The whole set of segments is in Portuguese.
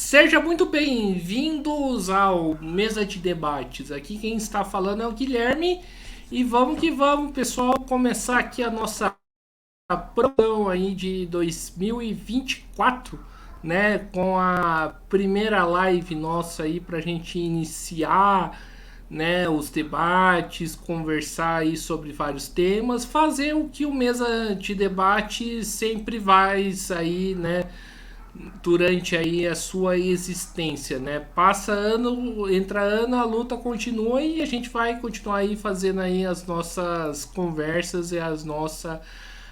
Seja muito bem-vindos ao Mesa de Debates. Aqui quem está falando é o Guilherme e vamos que vamos, pessoal, começar aqui a nossa promoção aí de 2024, né, com a primeira live nossa aí para a gente iniciar, né, os debates, conversar aí sobre vários temas, fazer o que o Mesa de Debate sempre vai aí, né, durante aí a sua existência, né? Passa ano, entra ano, a luta continua e a gente vai continuar aí fazendo aí as nossas conversas e as nossa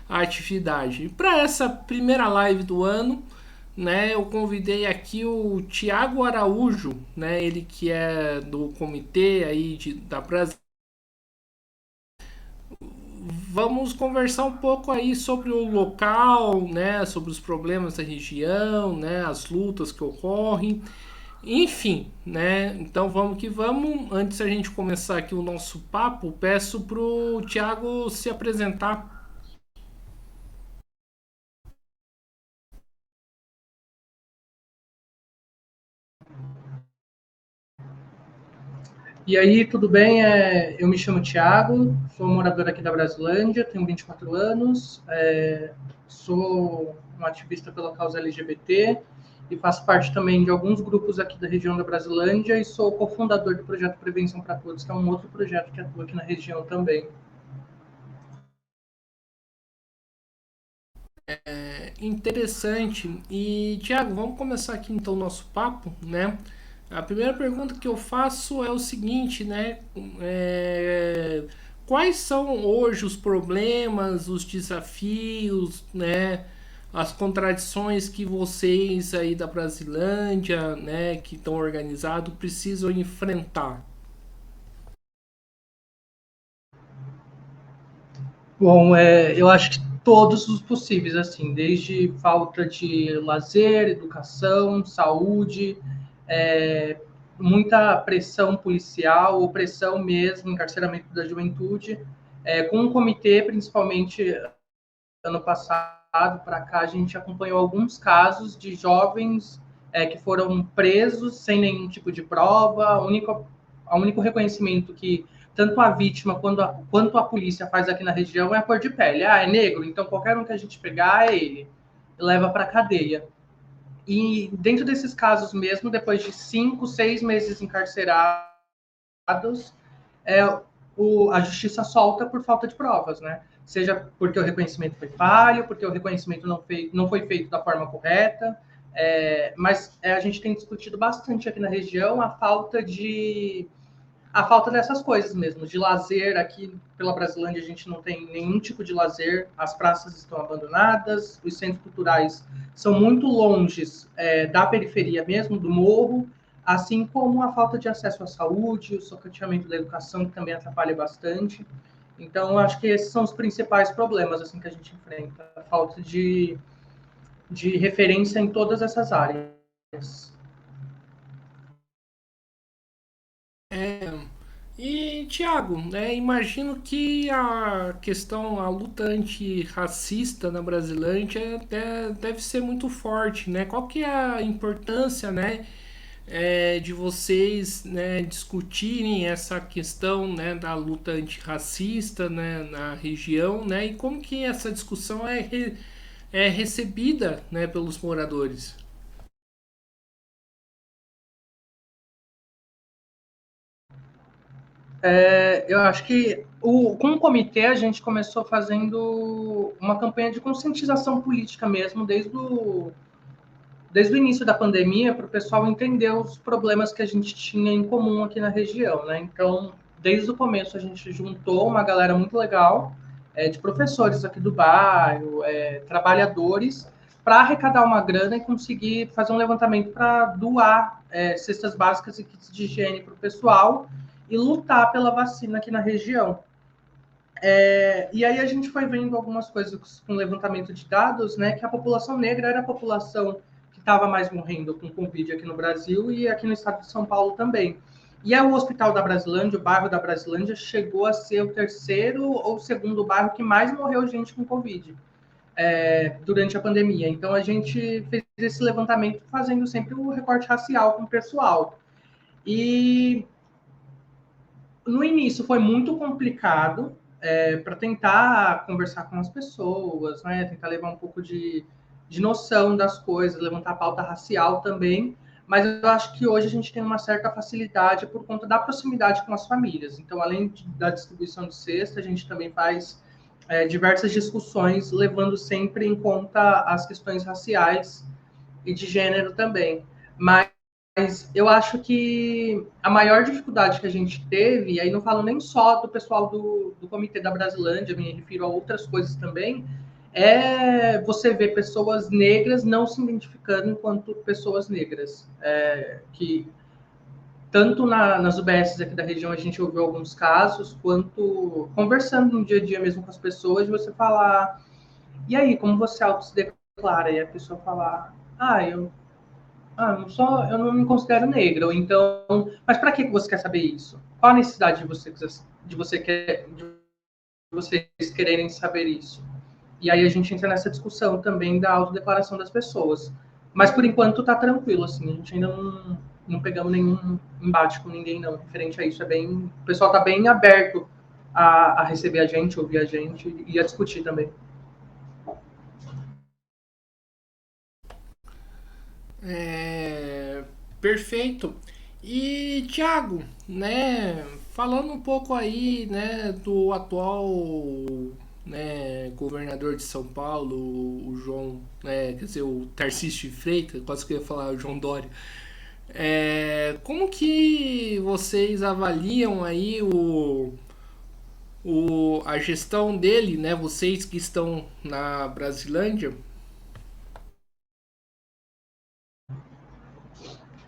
atividade. Para essa primeira live do ano, né, eu convidei aqui o Tiago Araújo, né, ele que é do comitê aí da Brasil. Vamos conversar um pouco aí sobre o local, né, sobre os problemas da região, né, as lutas que ocorrem, enfim, né? Então vamos que vamos. Antes da gente começar aqui o nosso papo, peço pro Thiago se apresentar. E aí, tudo bem? Eu me chamo Thiago, sou morador aqui da Brasilândia, tenho 24 anos, sou um ativista pela causa LGBT e faço parte também de alguns grupos aqui da região da Brasilândia e sou cofundador do projeto Prevenção para Todos, que é um outro projeto que atua aqui na região também. Interessante. E Thiago, vamos começar aqui então o nosso papo, né? A primeira pergunta que eu faço é o seguinte, né? Quais são hoje os problemas, os desafios, né? As contradições que vocês aí da Brasilândia, né, que estão organizados, precisam enfrentar? Bom, eu acho que todos os possíveis, assim, desde falta de lazer, educação, saúde, é, muita pressão policial, opressão mesmo, encarceramento da juventude. Com um comitê, principalmente ano passado para cá, a gente acompanhou alguns casos de jovens que foram presos sem nenhum tipo de prova. O único reconhecimento que tanto a vítima quanto a polícia faz aqui na região é a cor de pele. Ah, é negro, então qualquer um que a gente pegar é ele. E leva para a cadeia. E dentro desses casos mesmo, depois de 5, 6 meses encarcerados, é, a justiça solta por falta de provas, né? Seja porque o reconhecimento foi falho, porque o reconhecimento não foi feito da forma correta, mas a gente tem discutido bastante aqui na região a falta dessas coisas mesmo, de lazer. Aqui pela Brasilândia a gente não tem nenhum tipo de lazer, as praças estão abandonadas, os centros culturais são muito longes da periferia mesmo, do morro, assim como a falta de acesso à saúde, o socateamento da educação, que também atrapalha bastante. Então, acho que esses são os principais problemas assim que a gente enfrenta, a falta de referência em todas essas áreas. E, Tiago, né, imagino que a questão, a luta antirracista na Brasilândia deve ser muito forte, né? Qual que é a importância, né, de vocês, né, discutirem essa questão, né, da luta antirracista, né, na região, né? E como que essa discussão é recebida, né, pelos moradores? Eu acho que com o comitê a gente começou fazendo uma campanha de conscientização política mesmo, desde o início da pandemia, para o pessoal entender os problemas que a gente tinha em comum aqui na região, né? Então, desde o começo a gente juntou uma galera muito legal, de professores aqui do bairro, trabalhadores, para arrecadar uma grana e conseguir fazer um levantamento para doar cestas básicas e kits de higiene para o pessoal e lutar pela vacina aqui na região. E aí a gente foi vendo algumas coisas com levantamento de dados, né, que a população negra era a população que estava mais morrendo com Covid aqui no Brasil e aqui no estado de São Paulo também. E aí o Hospital da Brasilândia, o bairro da Brasilândia, chegou a ser o terceiro ou segundo bairro que mais morreu gente com Covid. durante a pandemia. Então, a gente fez esse levantamento fazendo sempre o recorte racial com o pessoal. E no início foi muito complicado para tentar conversar com as pessoas, né? Tentar levar um pouco de noção das coisas, levantar a pauta racial também. Mas eu acho que hoje a gente tem uma certa facilidade por conta da proximidade com as famílias. Então, além da distribuição de cesta, a gente também faz diversas discussões, levando sempre em conta as questões raciais e de gênero também. Mas eu acho que a maior dificuldade que a gente teve, e aí não falo nem só do pessoal do Comitê da Brasilândia, me refiro a outras coisas também, é você ver pessoas negras não se identificando enquanto pessoas negras. Que tanto nas UBSs aqui da região a gente ouviu alguns casos, quanto conversando no dia a dia mesmo com as pessoas, de você falar, e aí, como você auto se declara? E a pessoa falar, eu não me considero negra, ou então, mas para que você quer saber isso? Qual a necessidade de vocês quererem saber isso? E aí a gente entra nessa discussão também da autodeclaração das pessoas. Mas por enquanto tá tranquilo, assim, a gente ainda não pegamos nenhum embate com ninguém, não, referente a isso. O pessoal tá bem aberto a receber a gente, ouvir a gente e a discutir também. Perfeito. E Thiago, né, falando um pouco aí, né, do atual, né, governador de São Paulo, o João, né, quer dizer, o Tarcísio de Freitas, quase que eu ia falar o João Dória. Como que vocês avaliam aí a gestão dele, né, vocês que estão na Brasilândia?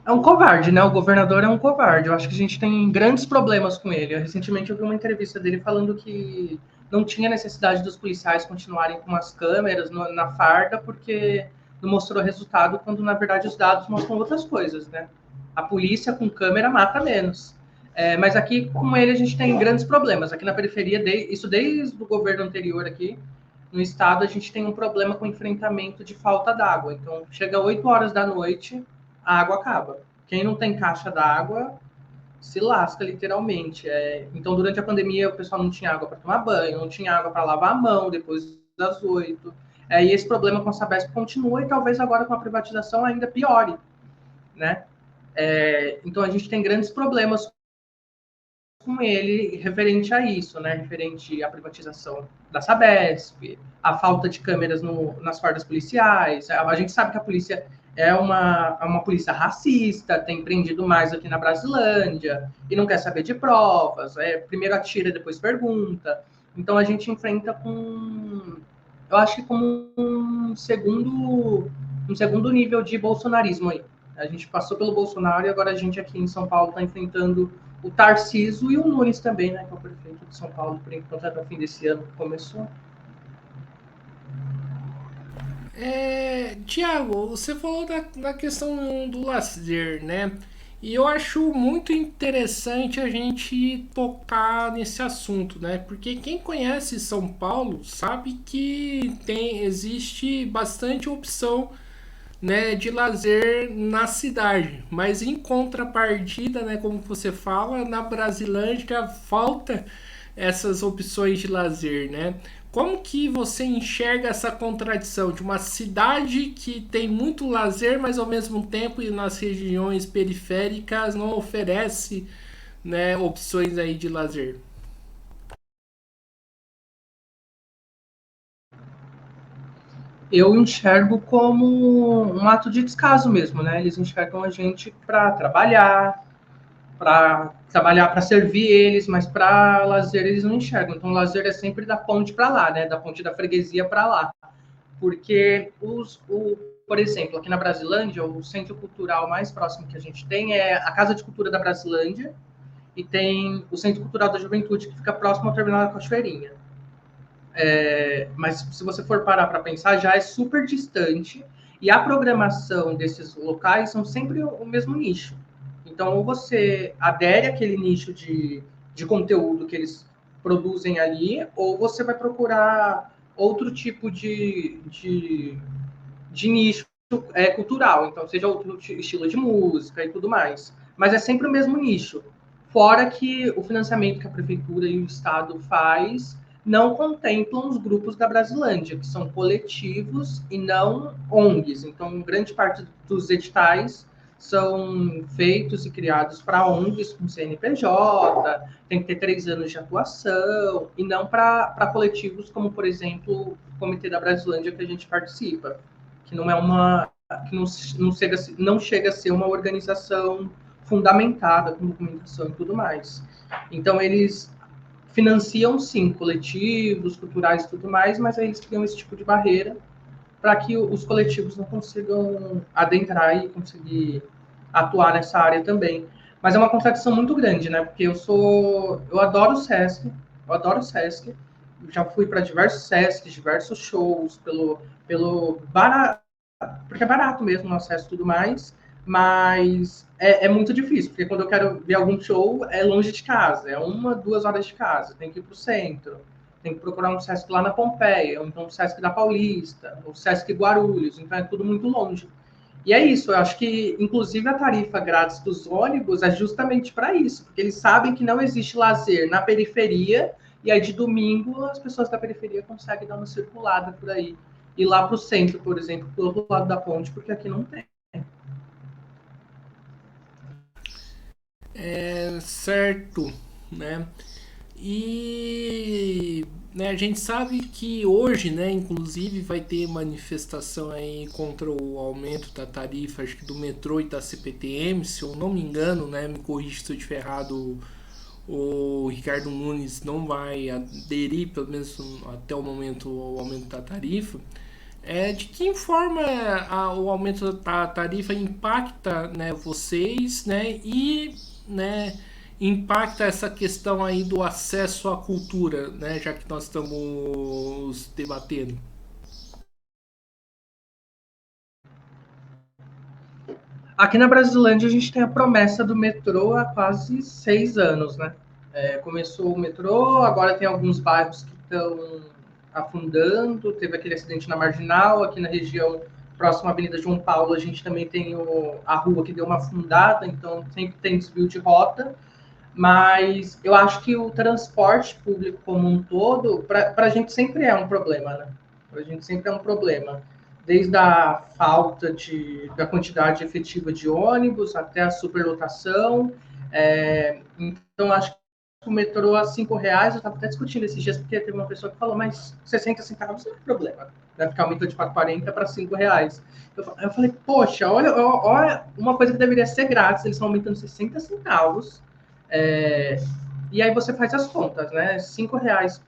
É um covarde, né? O governador é um covarde. Eu acho que a gente tem grandes problemas com ele. Recentemente eu vi uma entrevista dele falando que não tinha necessidade dos policiais continuarem com as câmeras na farda porque não mostrou resultado, quando na verdade os dados mostram outras coisas, né? A polícia com câmera mata menos. Mas aqui com ele a gente tem grandes problemas. Aqui na periferia, isso desde o governo anterior aqui, no estado, a gente tem um problema com enfrentamento de falta d'água. Então, chega 8 horas da noite, a água acaba. Quem não tem caixa d'água se lasca, literalmente. Então, durante a pandemia, o pessoal não tinha água para tomar banho, não tinha água para lavar a mão depois das 8. E esse problema com a Sabesp continua e talvez agora com a privatização ainda piore, né? Então, a gente tem grandes problemas com ele referente a isso, né? Referente à privatização da Sabesp, a falta de câmeras nas fardas policiais. A gente sabe que a polícia é uma polícia racista, tem prendido mais aqui na Brasilândia e não quer saber de provas. Primeiro atira, depois pergunta. Então a gente enfrenta eu acho que como um segundo nível de bolsonarismo aí. A gente passou pelo Bolsonaro e agora a gente aqui em São Paulo está enfrentando o Tarciso e o Nunes também, né, que é o prefeito de São Paulo, por enquanto, até o fim desse ano que começou. Tiago, você falou da questão do lazer, né? E eu acho muito interessante a gente tocar nesse assunto, né? Porque quem conhece São Paulo sabe que existe bastante opção, né, de lazer na cidade, mas em contrapartida, né, como você fala, na Brasilândia falta essas opções de lazer, né? Como que você enxerga essa contradição de uma cidade que tem muito lazer, mas ao mesmo tempo e nas regiões periféricas não oferece, né, opções aí de lazer? Eu enxergo como um ato de descaso mesmo, né? Eles enxergam a gente para servir eles, mas para lazer eles não enxergam. Então, o lazer é sempre da ponte para lá, né? Da ponte da freguesia para lá. Porque por exemplo, aqui na Brasilândia, o centro cultural mais próximo que a gente tem é a Casa de Cultura da Brasilândia e tem o Centro Cultural da Juventude, que fica próximo ao Terminal da Cachoeirinha. Mas se você for parar para pensar, já é super distante e a programação desses locais são sempre o mesmo nicho. Então, ou você adere àquele nicho de conteúdo que eles produzem ali, ou você vai procurar outro tipo de nicho cultural, então seja outro estilo de música e tudo mais. Mas é sempre o mesmo nicho. Fora que o financiamento que a prefeitura e o Estado faz não contemplam os grupos da Brasilândia, que são coletivos e não ONGs. Então, grande parte dos editais são feitos e criados para ONGs com CNPJ, tem que ter 3 anos de atuação, e não para coletivos como, por exemplo, o Comitê da Brasilândia que a gente participa, que não é uma que não chega a ser uma organização fundamentada com documentação e tudo mais. Então eles financiam sim coletivos, culturais e tudo mais, mas aí eles criam esse tipo de barreira para que os coletivos não consigam adentrar e conseguir atuar nessa área também. Mas é uma contradição muito grande, né? Porque eu adoro o Sesc, já fui para diversos Sescs, diversos shows, pelo barato, porque é barato mesmo o acesso e tudo mais, mas é muito difícil, porque quando eu quero ver algum show, é longe de casa, é 1, 2 horas de casa, tem que ir para o centro, tem que procurar um Sesc lá na Pompeia, ou então um Sesc da Paulista, ou Sesc Guarulhos, então é tudo muito longe. E é isso, eu acho que, inclusive, a tarifa grátis dos ônibus é justamente para isso, porque eles sabem que não existe lazer na periferia, e aí de domingo as pessoas da periferia conseguem dar uma circulada por aí. Ir lá para o centro, por exemplo, do outro lado da ponte, porque aqui não tem. Certo, né? E né, a gente sabe que hoje, né, inclusive vai ter manifestação aí contra o aumento da tarifa, acho que do metrô e da CPTM, se eu não me engano, né, me corrija se eu estiver errado, o Ricardo Nunes não vai aderir, pelo menos até o momento, ao aumento da tarifa. De que forma o aumento da tarifa impacta, né, vocês, né, e né, impacta essa questão aí do acesso à cultura, né, já que nós estamos debatendo? Aqui na Brasilândia a gente tem a promessa do metrô há quase 6 anos, né? Começou o metrô, agora tem alguns bairros que estão afundando, teve aquele acidente na Marginal, aqui na região próxima à Avenida João Paulo, a gente também tem a rua que deu uma afundada, então sempre tem desvio de rota, mas eu acho que o transporte público como um todo, para a gente sempre é um problema, né? Para a gente sempre é um problema. Desde a falta da quantidade efetiva de ônibus até a superlotação. Então, acho que o metrô a R$ 5, eu estava até discutindo esses dias, porque teve uma pessoa que falou, mas 60 centavos não é problema. Vai ficar aumentou de 4,40 para R$ 5. Eu falei, poxa, olha uma coisa que deveria ser grátis, eles estão aumentando 60 centavos. É, e aí você faz as contas, né? R$ 5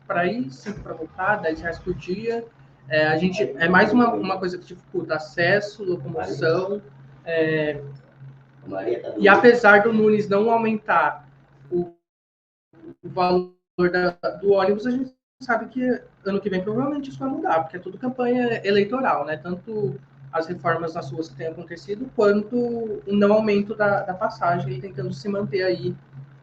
para ir, 5 para voltar, R$ 10 por dia. A gente é mais uma coisa que dificulta acesso, locomoção. É, e apesar do Nunes não aumentar o valor do ônibus, a gente sabe que ano que vem provavelmente isso vai mudar, porque é tudo campanha eleitoral, né? Tanto as reformas nas ruas que têm acontecido, quanto o não aumento da passagem, e tentando se manter aí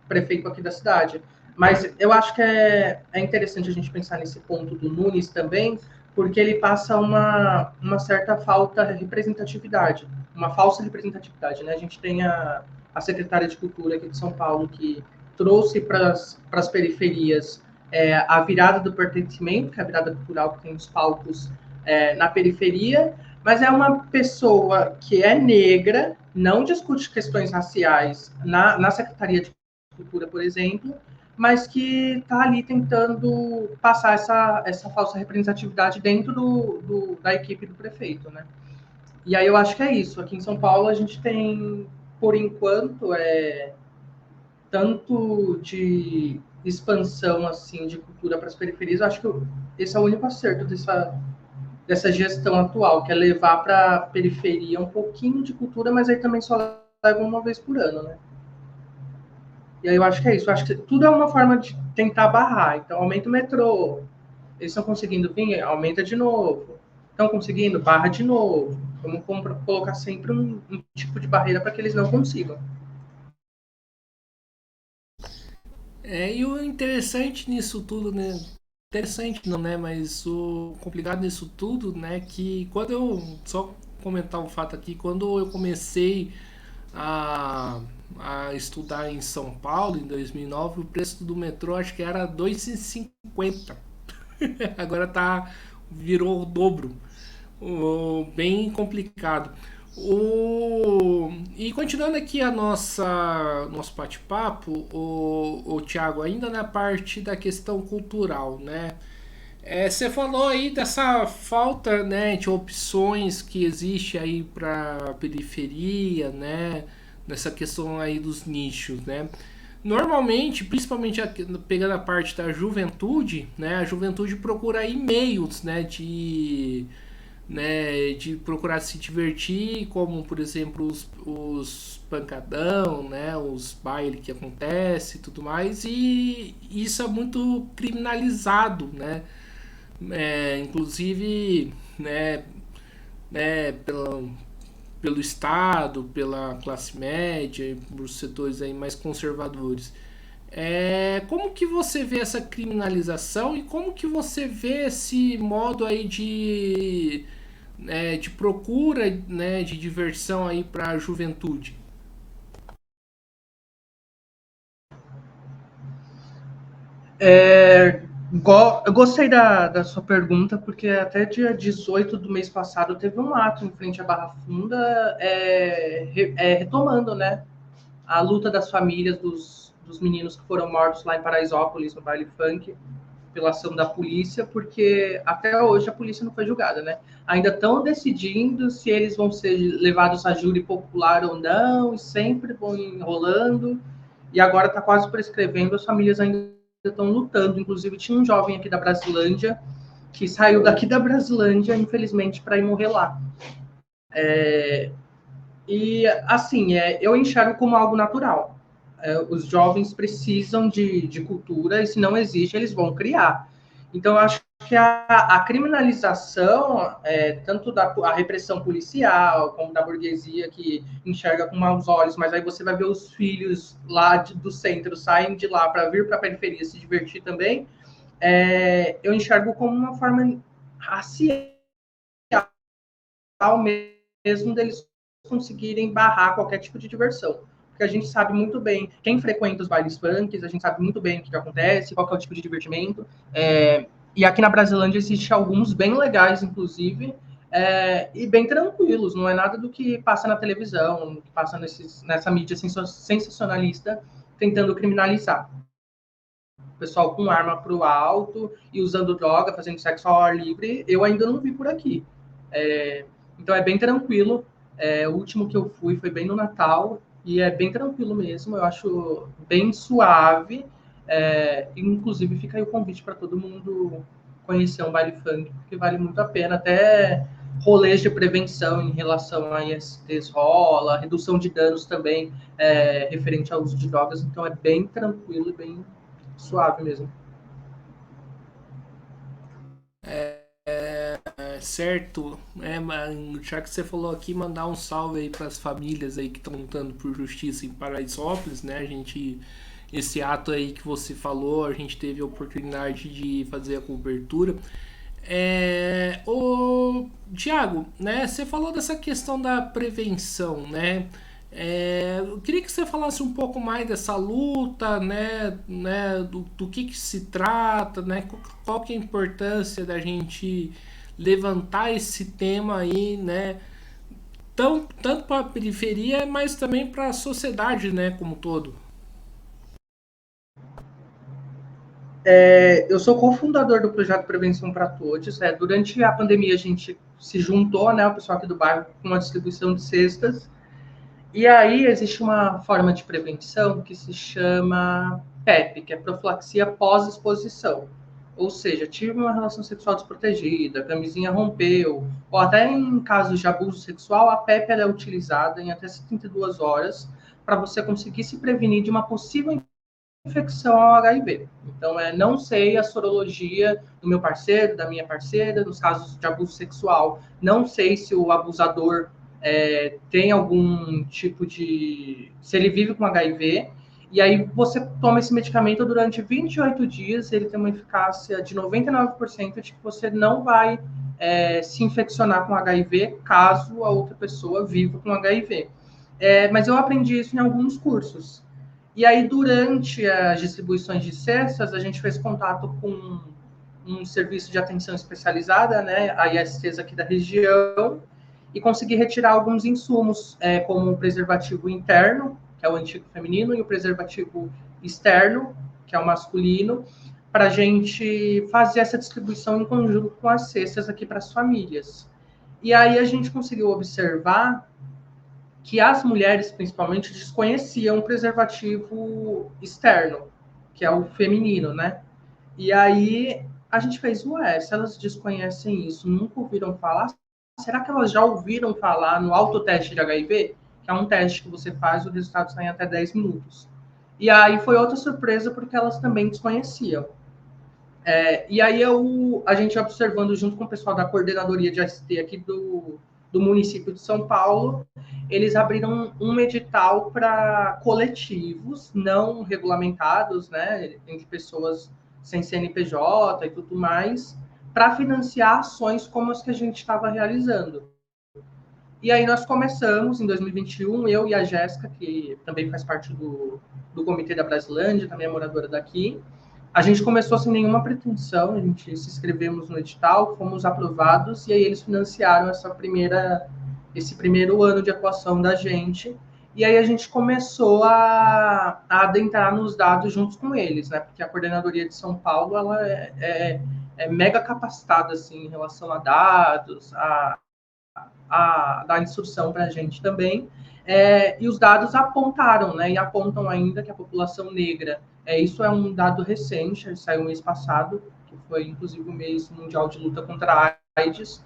prefeito aqui da cidade. Mas eu acho que é interessante a gente pensar nesse ponto do Nunes também, porque ele passa uma certa falta de representatividade, uma falsa representatividade, né? A gente tem a secretária de Cultura aqui de São Paulo, que trouxe para as periferias a virada do pertencimento, que é a virada cultural, que tem os palcos na periferia, mas é uma pessoa que é negra, não discute questões raciais na Secretaria de Cultura, por exemplo, mas que está ali tentando passar essa falsa representatividade dentro da equipe do prefeito, né? E aí eu acho que é isso. Aqui em São Paulo a gente tem, por enquanto, tanto de expansão assim de cultura para as periferias. Eu acho que esse é o único acerto dessa gestão atual, que é levar para a periferia um pouquinho de cultura, mas aí também só leva uma vez por ano, né? E aí eu acho que é isso. Eu acho que tudo é uma forma de tentar barrar. Então, aumenta o metrô. Eles estão conseguindo vir, aumenta de novo. Estão conseguindo, barra de novo. Vamos colocar sempre um tipo de barreira para que eles não consigam. E o interessante nisso tudo, né? interessante não, né? Mas o complicado nisso tudo, né? Que quando eu só comentar um fato aqui, quando eu comecei a, a estudar em São Paulo em 2009, o preço do metrô acho que era 2,50. Agora tá virou o dobro. Bem complicado. E continuando aqui a nosso bate-papo, o Thiago, ainda na parte da questão cultural, né? Você falou aí dessa falta, né, de opções que existe aí para periferia, né? Nessa questão aí dos nichos, né? Normalmente, principalmente pegando a parte da juventude, né? A juventude procura aí meios, de procurar se divertir, como por exemplo os pancadão, né, os bailes que acontece e tudo mais, e isso é muito criminalizado, né, inclusive, pelo Estado, pela classe média, por setores aí mais conservadores. Como que você vê essa criminalização e como que você vê esse modo aí de procura, né, de diversão aí para a juventude? Eu gostei da sua pergunta, porque até dia 18 do mês passado teve um ato em frente à Barra Funda, retomando, né, a luta das famílias dos meninos que foram mortos lá em Paraisópolis, no baile funk, pela ação da polícia, porque até hoje a polícia não foi julgada, né? Ainda estão decidindo se eles vão ser levados a júri popular ou não, e sempre vão enrolando, e agora está quase prescrevendo, as famílias ainda estão lutando. Inclusive, tinha um jovem aqui da Brasilândia que saiu daqui da Brasilândia, infelizmente, para ir morrer lá. E, assim, eu enxergo como algo natural. Os jovens precisam de cultura, e se não existe, eles vão criar. Então, eu acho que a criminalização, tanto a repressão policial, como da burguesia, que enxerga com maus olhos, mas aí você vai ver os filhos lá do centro saem de lá para vir para a periferia se divertir também, eu enxergo como uma forma racial mesmo deles conseguirem barrar qualquer tipo de diversão. Porque a gente sabe muito bem, quem frequenta os bailes funks, a gente sabe muito bem o que acontece, qual que é o tipo de divertimento. E aqui na Brasilândia existe alguns bem legais, inclusive, e bem tranquilos, não é nada do que passa na televisão, que passa nessa mídia sensacionalista tentando criminalizar. O pessoal com arma para o alto e usando droga, fazendo sexo ao ar livre, eu ainda não vi por aqui. Então é bem tranquilo. O último que eu fui foi bem no Natal e é bem tranquilo mesmo. Eu acho bem suave. Inclusive fica aí o convite para todo mundo conhecer um baile funk, porque vale muito a pena. Até rolês de prevenção em relação a ISTs rola, redução de danos também referente ao uso de drogas. Então é bem tranquilo e bem suave mesmo. Certo, mas já que você falou aqui, mandar um salve aí para as famílias aí que estão lutando por justiça em Paraisópolis, né? Esse ato aí que você falou, a gente teve a oportunidade de fazer a cobertura. O Tiago, né? Você falou dessa questão da prevenção, né? Eu queria que você falasse um pouco mais dessa luta, do que se trata, né? Qual que é a importância da gente levantar esse tema aí, né? Tanto para a periferia, mas também para a sociedade, né, como um todo. Eu sou cofundador do projeto Prevenção para Todos. Durante a pandemia, a gente se juntou, né, o pessoal aqui do bairro, com uma distribuição de cestas. E aí existe uma forma de prevenção que se chama PEP, que é profilaxia pós-exposição. Ou seja, tive uma relação sexual desprotegida, a camisinha rompeu, ou até em casos de abuso sexual, a PEP é utilizada em até 72 horas para você conseguir se prevenir de uma possível infecção ao HIV. Então, não sei a sorologia do meu parceiro, da minha parceira, nos casos de abuso sexual. Não sei se o abusador tem algum tipo de... se ele vive com HIV. E aí você toma esse medicamento durante 28 dias, ele tem uma eficácia de 99% de que você não vai se infeccionar com HIV caso a outra pessoa viva com HIV. Mas eu aprendi isso em alguns cursos. E aí, durante as distribuições de cestas, a gente fez contato com um serviço de atenção especializada, né, a ISTs aqui da região, e consegui retirar alguns insumos, como o preservativo interno, que é o antigo feminino, e o preservativo externo, que é o masculino, para a gente fazer essa distribuição em conjunto com as cestas aqui para as famílias. E aí a gente conseguiu observar que as mulheres, principalmente, desconheciam o preservativo externo, que é o feminino, né? E aí a gente fez, ué, se elas desconhecem isso, nunca ouviram falar, será que elas já ouviram falar no autoteste de HIV? Que é um teste que você faz, o resultado sai em até 10 minutos. E aí foi outra surpresa, porque elas também desconheciam. E aí a gente observando junto com o pessoal da coordenadoria de AST aqui do município de São Paulo, eles abriram um edital para coletivos não regulamentados, né, entre pessoas sem CNPJ e tudo mais, para financiar ações como as que a gente estava realizando. E aí nós começamos, em 2021, eu e a Jéssica, que também faz parte do Comitê da Brasilândia, também é moradora daqui, a gente começou sem nenhuma pretensão, a gente se inscrevemos no edital, fomos aprovados, e aí eles financiaram esse primeiro ano de atuação da gente, e aí a gente começou a adentrar nos dados juntos com eles, né? Porque a coordenadoria de São Paulo, ela é mega capacitada, assim, em relação a dados, a dar instrução para a gente também, e os dados apontaram, né, e apontam ainda que a população negra, isso é um dado recente, saiu mês passado, que foi inclusive o mês mundial de luta contra a AIDS,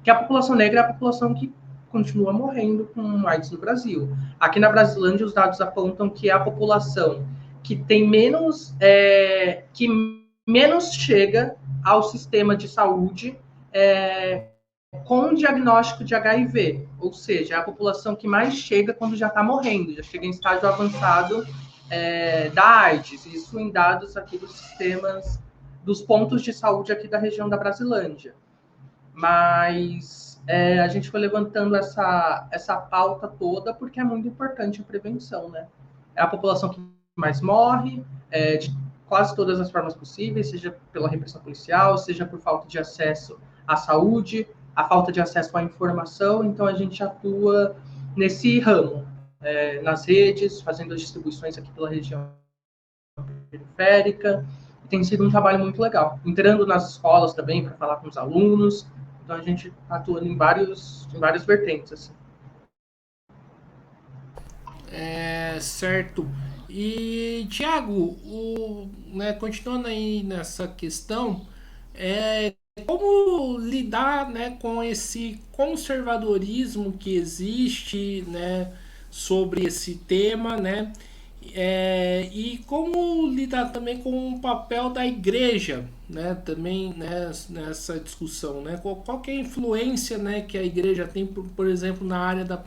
que a população negra é a população que continua morrendo com AIDS no Brasil. Aqui na Brasilândia, os dados apontam que é a população que tem que menos chega ao sistema de saúde com diagnóstico de HIV, ou seja, é a população que mais chega quando já está morrendo, já chega em estágio avançado da AIDS, isso em dados aqui dos sistemas, dos pontos de saúde aqui da região da Brasilândia. Mas a gente foi levantando essa pauta toda porque é muito importante a prevenção, né? É a população que mais morre, de quase todas as formas possíveis, seja pela repressão policial, seja por falta de acesso à saúde, a falta de acesso à informação, então a gente atua nesse ramo, nas redes, fazendo as distribuições aqui pela região periférica, e tem sido um trabalho muito legal. Entrando nas escolas também para falar com os alunos, então a gente atua em várias vertentes. Assim. Certo. E, Tiago, né, continuando aí nessa questão, como lidar, né, com esse conservadorismo que existe, né, sobre esse tema, né, e como lidar também com o papel da igreja, né, também, né, nessa discussão, né, qual que é a influência, né, que a igreja tem, por exemplo, na área da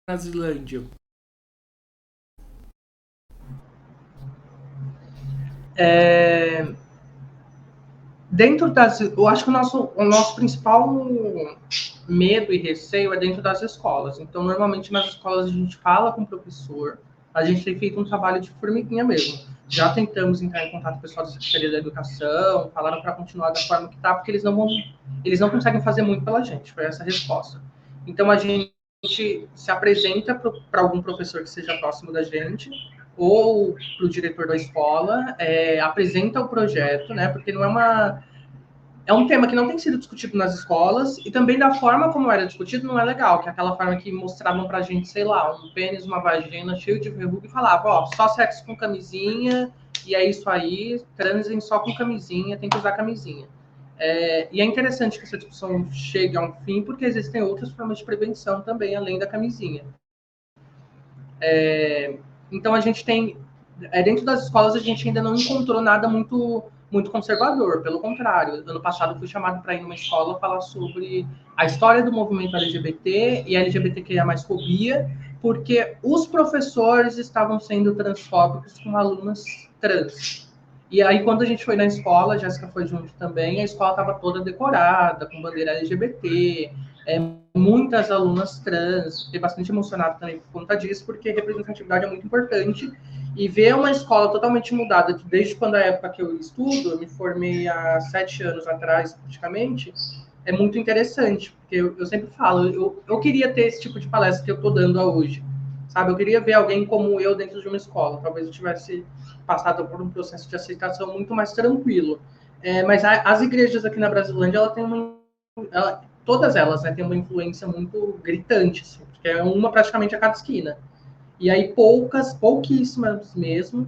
Brasilândia? Dentro das, eu acho que o nosso principal medo e receio é dentro das escolas. Então, normalmente nas escolas a gente fala com o professor, a gente tem feito um trabalho de formiguinha mesmo. Já tentamos entrar em contato com o pessoal da Secretaria da Educação, falaram para continuar da forma que está, porque eles não conseguem fazer muito pela gente, foi essa a resposta. Então, a gente se apresenta para algum professor que seja próximo da gente, ou para o diretor da escola, apresenta o projeto, né? Porque é um tema que não tem sido discutido nas escolas, e também da forma como era discutido não é legal, que é aquela forma que mostravam pra gente, sei lá, um pênis, uma vagina cheio de verruga e falavam, ó, só sexo com camisinha, e é isso aí, transem só com camisinha, tem que usar camisinha. E é interessante que essa discussão chegue a um fim, porque existem outras formas de prevenção também, além da camisinha. Então a gente tem, dentro das escolas a gente ainda não encontrou nada muito muito conservador, pelo contrário. Ano passado fui chamado para ir numa escola falar sobre a história do movimento LGBT e LGBTQIA+, fobia, porque os professores estavam sendo transfóbicos com alunas trans. E aí, quando a gente foi na escola, a Jéssica foi junto também, a escola estava toda decorada, com bandeira LGBT, muitas alunas trans, fiquei bastante emocionado também por conta disso, porque representatividade é muito importante, e ver uma escola totalmente mudada, desde quando a época que eu estudo, eu me formei há 7 anos atrás, praticamente, é muito interessante, porque eu sempre falo, eu queria ter esse tipo de palestra que eu estou dando hoje, sabe? Eu queria ver alguém como eu dentro de uma escola, talvez eu tivesse passado por um processo de aceitação muito mais tranquilo. Mas as igrejas aqui na Brasilândia, ela tem todas elas, né, têm uma influência muito gritante, assim, porque é uma praticamente a cada esquina. E aí pouquíssimas mesmo,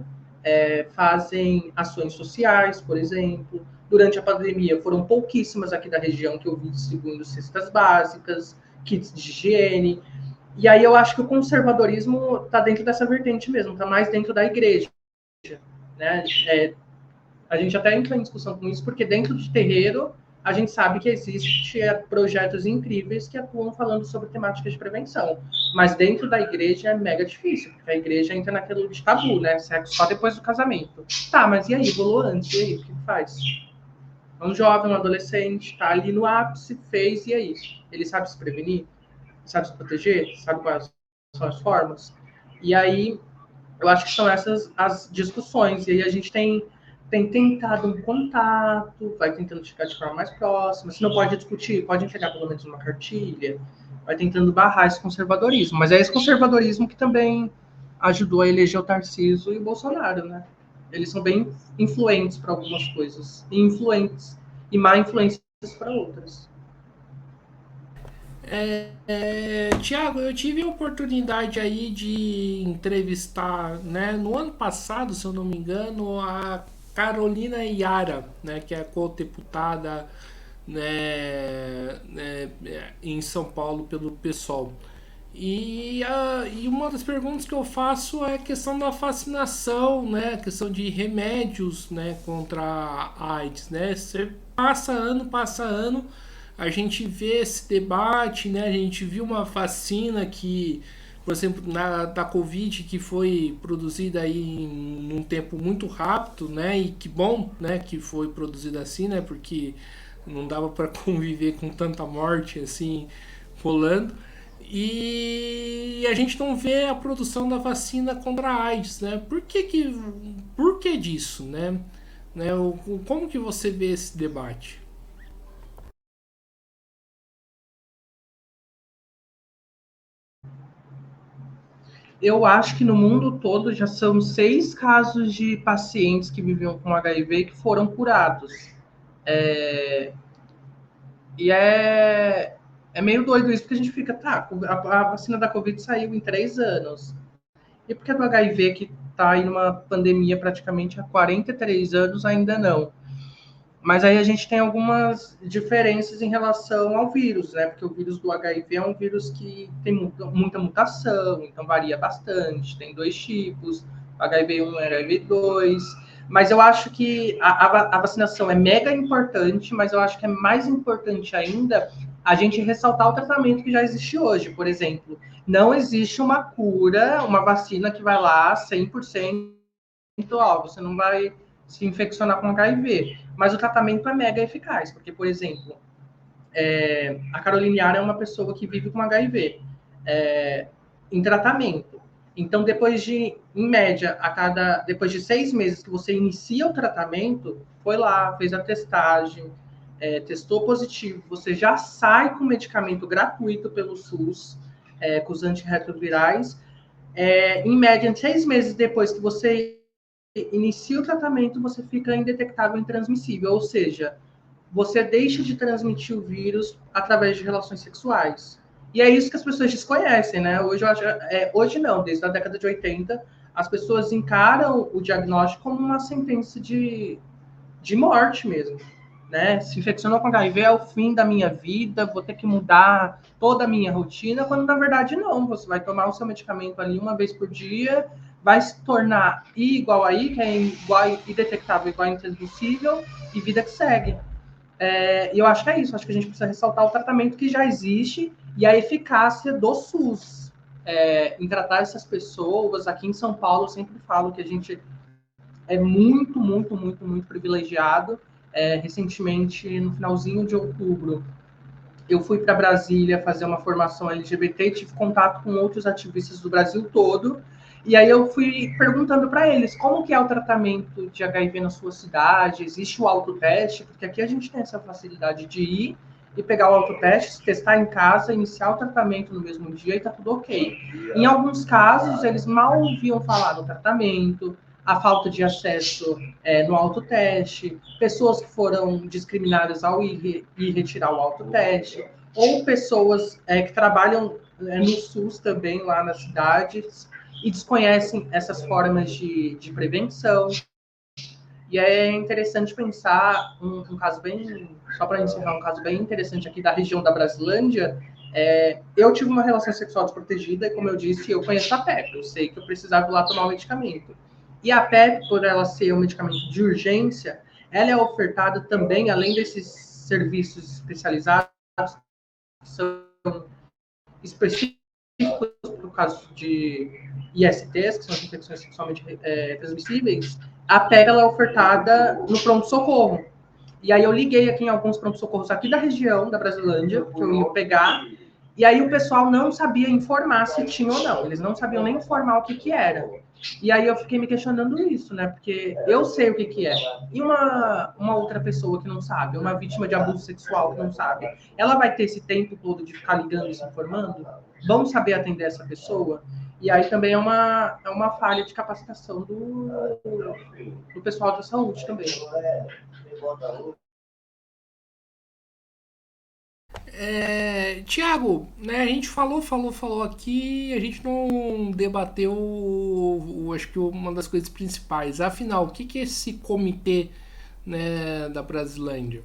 fazem ações sociais, por exemplo. Durante a pandemia, foram pouquíssimas aqui da região que eu vi distribuindo cestas básicas, kits de higiene. E aí eu acho que o conservadorismo está dentro dessa vertente mesmo, está mais dentro da igreja, né? A gente até entra em discussão com isso, porque dentro de terreiro, a gente sabe que existe projetos incríveis que atuam falando sobre temáticas de prevenção. Mas dentro da igreja é mega difícil, porque a igreja entra naquele de tabu, né? Sexo só depois do casamento. Tá, mas e aí? Rolou antes, e aí? O que faz? Um jovem, um adolescente, tá ali no ápice, fez, e aí? Ele sabe se prevenir? Sabe se proteger? Sabe quais são as formas? E aí, eu acho que são essas as discussões. E aí a gente tem tentado um contato, vai tentando chegar de forma mais próxima. Se não pode discutir, pode entregar pelo menos uma cartilha, vai tentando barrar esse conservadorismo. Mas é esse conservadorismo que também ajudou a eleger o Tarcísio e o Bolsonaro, né? Eles são bem influentes para algumas coisas, e influentes e má influências para outras. Tiago, eu tive a oportunidade aí de entrevistar, né, no ano passado, se eu não me engano, a Carolina Iara, né, que é co-deputada, em São Paulo pelo PSOL. E uma das perguntas que eu faço é a questão da vacinação, né, a questão de remédios, né, contra a AIDS, né? Você passa ano, a gente vê esse debate, né? A gente viu uma vacina que, por exemplo, da Covid, que foi produzida aí em um tempo muito rápido, né? E que bom, né, que foi produzida assim, né? Porque não dava para conviver com tanta morte assim rolando. E a gente não vê a produção da vacina contra a AIDS, né? Por que disso, né? Como que você vê esse debate? Eu acho que no mundo todo já são 6 casos de pacientes que viviam com HIV que foram curados. É, E é meio doido isso, porque a gente fica, tá, a vacina da Covid saiu em 3 anos. E por que a do HIV, que está aí numa pandemia praticamente há 43 anos, ainda não? Mas aí a gente tem algumas diferenças em relação ao vírus, né? Porque o vírus do HIV é um vírus que tem muita mutação, então varia bastante. Tem 2 tipos, HIV1 e HIV2. Mas eu acho que a vacinação é mega importante, mas eu acho que é mais importante ainda a gente ressaltar o tratamento que já existe hoje. Por exemplo, não existe uma cura, uma vacina que vai lá 100%, ó, você não vai se infeccionar com HIV. Mas o tratamento é mega eficaz, porque, por exemplo, a Carolina Yara é uma pessoa que vive com HIV em tratamento. Então, em média, depois de 6 meses que você inicia o tratamento, foi lá, fez a testagem, testou positivo, você já sai com medicamento gratuito pelo SUS, com os antirretrovirais. Em média, 6 meses depois que você inicia o tratamento, você fica indetectável e intransmissível, ou seja, você deixa de transmitir o vírus através de relações sexuais. E é isso que as pessoas desconhecem, né? Hoje não, desde a década de 80, as pessoas encaram o diagnóstico como uma sentença de morte mesmo. Né? Se infeccionou com HIV é o fim da minha vida, vou ter que mudar toda a minha rotina, quando na verdade não, você vai tomar o seu medicamento ali uma vez por dia, vai se tornar I igual a I, que é igual indetectável igual a intransmissível, e vida que segue. E eu acho que é isso, acho que a gente precisa ressaltar o tratamento que já existe e a eficácia do SUS em tratar essas pessoas. Aqui em São Paulo, eu sempre falo que a gente é muito, muito, muito, muito privilegiado. Recentemente, no finalzinho de outubro, eu fui para Brasília fazer uma formação LGBT e tive contato com outros ativistas do Brasil todo. E aí eu fui perguntando para eles como que é o tratamento de HIV na sua cidade, existe o autoteste, porque aqui a gente tem essa facilidade de ir e pegar o autoteste, testar em casa, iniciar o tratamento no mesmo dia e tá tudo ok. Em alguns casos, eles mal ouviam falar do tratamento, a falta de acesso no autoteste, pessoas que foram discriminadas ao ir retirar o autoteste, ou pessoas que trabalham no SUS também, lá nas cidades, e desconhecem essas formas de prevenção. E é interessante pensar um caso bem, só para encerrar, um caso bem interessante aqui da região da Brasilândia. Eu tive uma relação sexual desprotegida e, como eu disse, eu conheço a PEP, eu sei que eu precisava ir lá tomar um medicamento. E a PEP, por ela ser um medicamento de urgência, ela é ofertada também, além desses serviços especializados, que são específicos para o caso de ISTs, que são as infecções sexualmente transmissíveis, a PEP ela é ofertada no pronto-socorro. E aí eu liguei aqui em alguns pronto-socorros aqui da região, da Brasilândia, que eu ia pegar, e aí o pessoal não sabia informar se tinha ou não. Eles não sabiam nem informar o que era. E aí eu fiquei me questionando isso, né? Porque eu sei o que é. E uma outra pessoa que não sabe, uma vítima de abuso sexual que não sabe, ela vai ter esse tempo todo de ficar ligando e se informando? Vamos saber atender essa pessoa? E aí também é uma falha de capacitação do pessoal da saúde também. Tiago, né, a gente falou aqui, a gente não debateu, acho que uma das coisas principais. Afinal, o que que é esse comitê, né, da Brasilândia?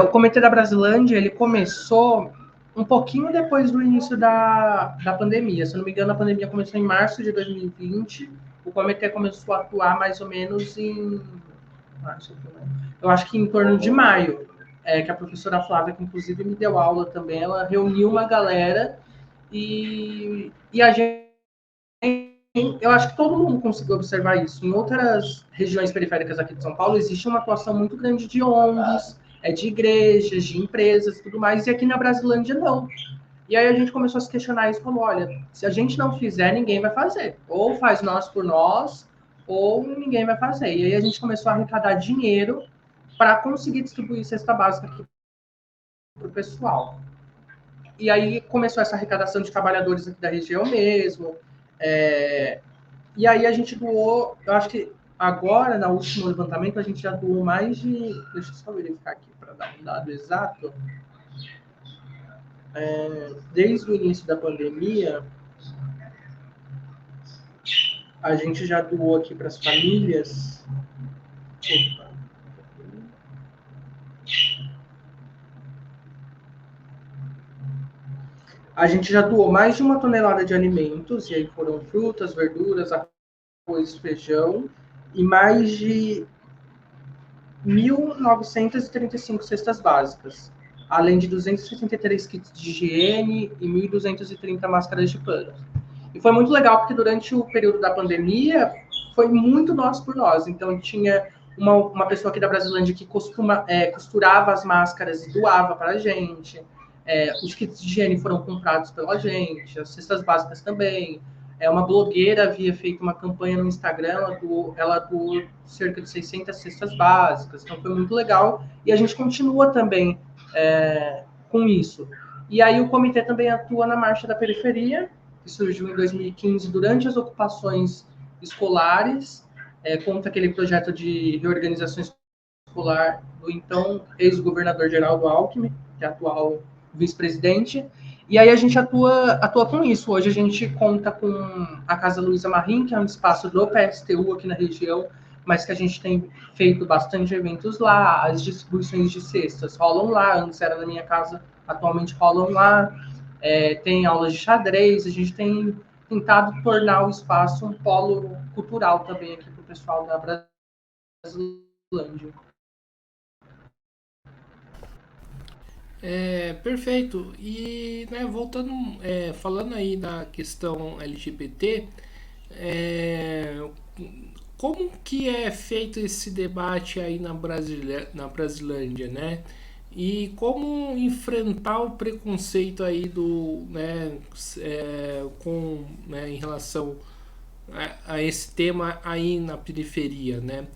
O Comitê da Brasilândia, ele começou um pouquinho depois do início da pandemia. Se eu não me engano, a pandemia começou em março de 2020. O comitê começou a atuar mais ou menos em março, eu acho que em torno de maio, que a professora Flávia, que inclusive me deu aula também, ela reuniu uma galera e a gente, eu acho que todo mundo conseguiu observar isso. Em outras regiões periféricas aqui de São Paulo, existe uma atuação muito grande de ONGs, de igrejas, de empresas, tudo mais, e aqui na Brasilândia não. E aí a gente começou a se questionar isso, falou, olha, se a gente não fizer, ninguém vai fazer. Ou faz nós por nós, ou ninguém vai fazer. E aí a gente começou a arrecadar dinheiro para conseguir distribuir cesta básica aqui para o pessoal. E aí começou essa arrecadação de trabalhadores aqui da região mesmo. E aí a gente doou, eu acho que agora, no último levantamento, a gente já doou mais de... Deixa eu só verificar aqui para dar um dado exato. Desde o início da pandemia, a gente já doou aqui para as famílias. Opa. A gente já doou mais de 1 tonelada de alimentos, e aí foram frutas, verduras, arroz, feijão, e mais de 1.935 cestas básicas, além de 263 kits de higiene e 1.230 máscaras de pano. E foi muito legal, porque durante o período da pandemia, foi muito nós por nós. Então, tinha uma pessoa aqui da Brasilândia que costurava as máscaras e doava para a gente. Os kits de higiene foram comprados pela gente, as cestas básicas também. Uma blogueira havia feito uma campanha no Instagram, ela doou cerca de 600 cestas básicas, então foi muito legal. E a gente continua também com isso. E aí o comitê também atua na Marcha da Periferia, que surgiu em 2015 durante as ocupações escolares, contra aquele projeto de reorganização escolar do então ex-governador Geraldo Alckmin, que é atual vice-presidente. E aí a gente atua com isso. Hoje a gente conta com a Casa Luísa Marim, que é um espaço do PSTU aqui na região, mas que a gente tem feito bastante eventos lá, as distribuições de cestas rolam lá, antes era na minha casa, atualmente rolam lá. tem aulas de xadrez, a gente tem tentado tornar o espaço um polo cultural também aqui para o pessoal da Brasilândia. Perfeito. E né, voltando, falando aí da questão LGBT, é, como que é feito esse debate aí na Brasilândia, né? E como enfrentar o preconceito aí em relação a esse tema aí na periferia, né?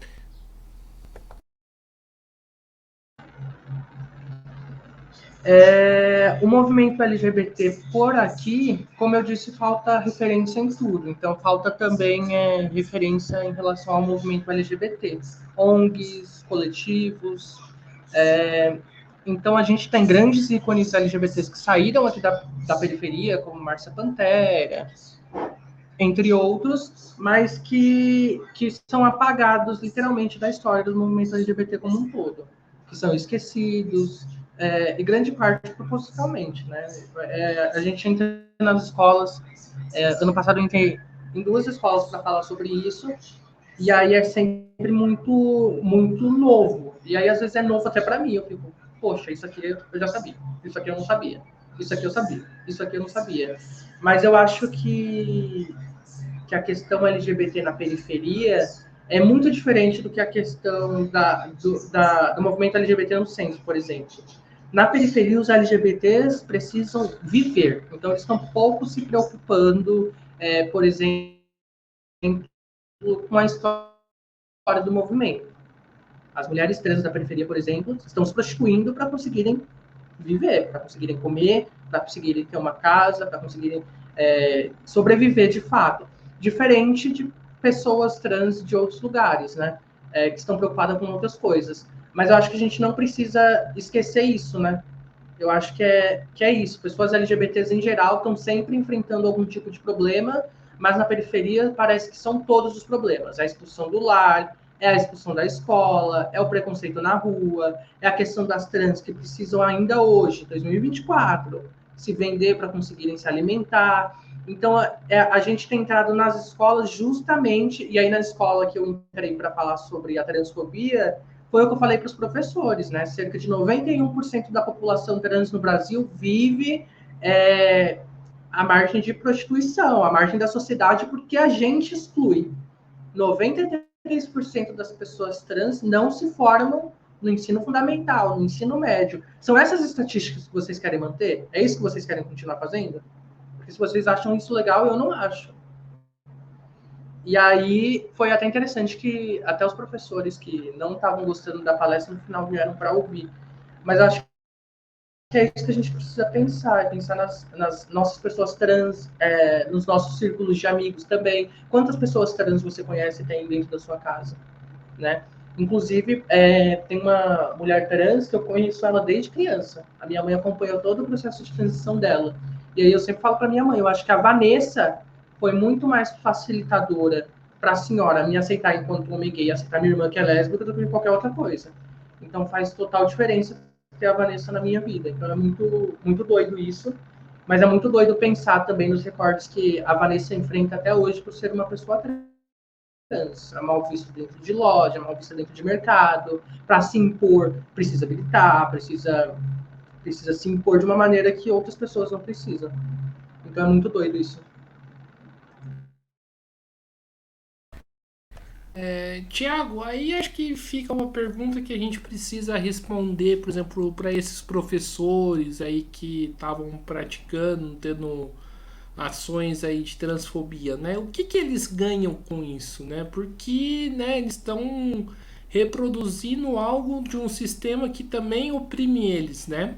O movimento LGBT por aqui, como eu disse, falta referência em tudo. Então, falta também referência em relação ao movimento LGBT. ONGs, coletivos. Então, a gente tem grandes ícones LGBTs que saíram aqui da periferia, como Márcia Pantera, entre outros, mas que são apagados literalmente da história do movimento LGBT como um todo, que são esquecidos, e grande parte propositalmente, né? A gente entra nas escolas, ano passado eu entrei em 2 escolas para falar sobre isso, e aí é sempre muito novo, e aí às vezes é novo até para mim, eu fico, poxa, isso aqui eu já sabia, isso aqui eu não sabia, isso aqui eu sabia, isso aqui eu não sabia, mas eu acho que a questão LGBT na periferia é muito diferente do que a questão do movimento LGBT no centro, por exemplo. Na periferia, os LGBTs precisam viver, então eles estão pouco se preocupando, por exemplo, com a história do movimento. As mulheres trans da periferia, por exemplo, estão se prostituindo para conseguirem viver, para conseguirem comer, para conseguirem ter uma casa, para conseguirem sobreviver de fato. Diferente de pessoas trans de outros lugares, né? Que estão preocupadas com outras coisas. Mas eu acho que a gente não precisa esquecer isso, né? Eu acho que é isso. Pessoas LGBTs em geral estão sempre enfrentando algum tipo de problema, mas na periferia parece que são todos os problemas. A expulsão do lar, é a expulsão da escola, é o preconceito na rua, é a questão das trans que precisam ainda hoje, 2024, se vender para conseguirem se alimentar. Então, a gente tem entrado nas escolas justamente, e aí na escola que eu entrei para falar sobre a transfobia, foi o que eu falei para os professores, né? Cerca de 91% da população trans no Brasil vive à margem de prostituição, à margem da sociedade, porque a gente exclui. 93% das pessoas trans não se formam no ensino fundamental, no ensino médio. São essas estatísticas que vocês querem manter? É isso que vocês querem continuar fazendo? Porque se vocês acham isso legal, eu não acho. E aí foi até interessante que até os professores que não estavam gostando da palestra no final vieram para ouvir. Mas eu acho que é isso que a gente precisa pensar nas nossas pessoas trans, nos nossos círculos de amigos também. Quantas pessoas trans você conhece e tem dentro da sua casa, né? Inclusive, tem uma mulher trans que eu conheço ela desde criança. A minha mãe acompanhou todo o processo de transição dela. E aí eu sempre falo para minha mãe, eu acho que a Vanessa foi muito mais facilitadora para a senhora me aceitar enquanto homem gay, aceitar minha irmã que é lésbica do que qualquer outra coisa. Então faz total diferença ter a Vanessa na minha vida. Então é muito doido isso. Mas é muito doido pensar também nos recortes que a Vanessa enfrenta até hoje por ser uma pessoa trans. É mal visto dentro de loja, é mal visto dentro de mercado. Para se impor, precisa gritar, precisa se impor de uma maneira que outras pessoas não precisam. Então é muito doido isso. Tiago, aí acho que fica uma pergunta que a gente precisa responder, por exemplo, para esses professores aí que estavam praticando, tendo ações aí de transfobia, né? O que eles ganham com isso, né? Porque, né, eles estão reproduzindo algo de um sistema que também oprime eles, né?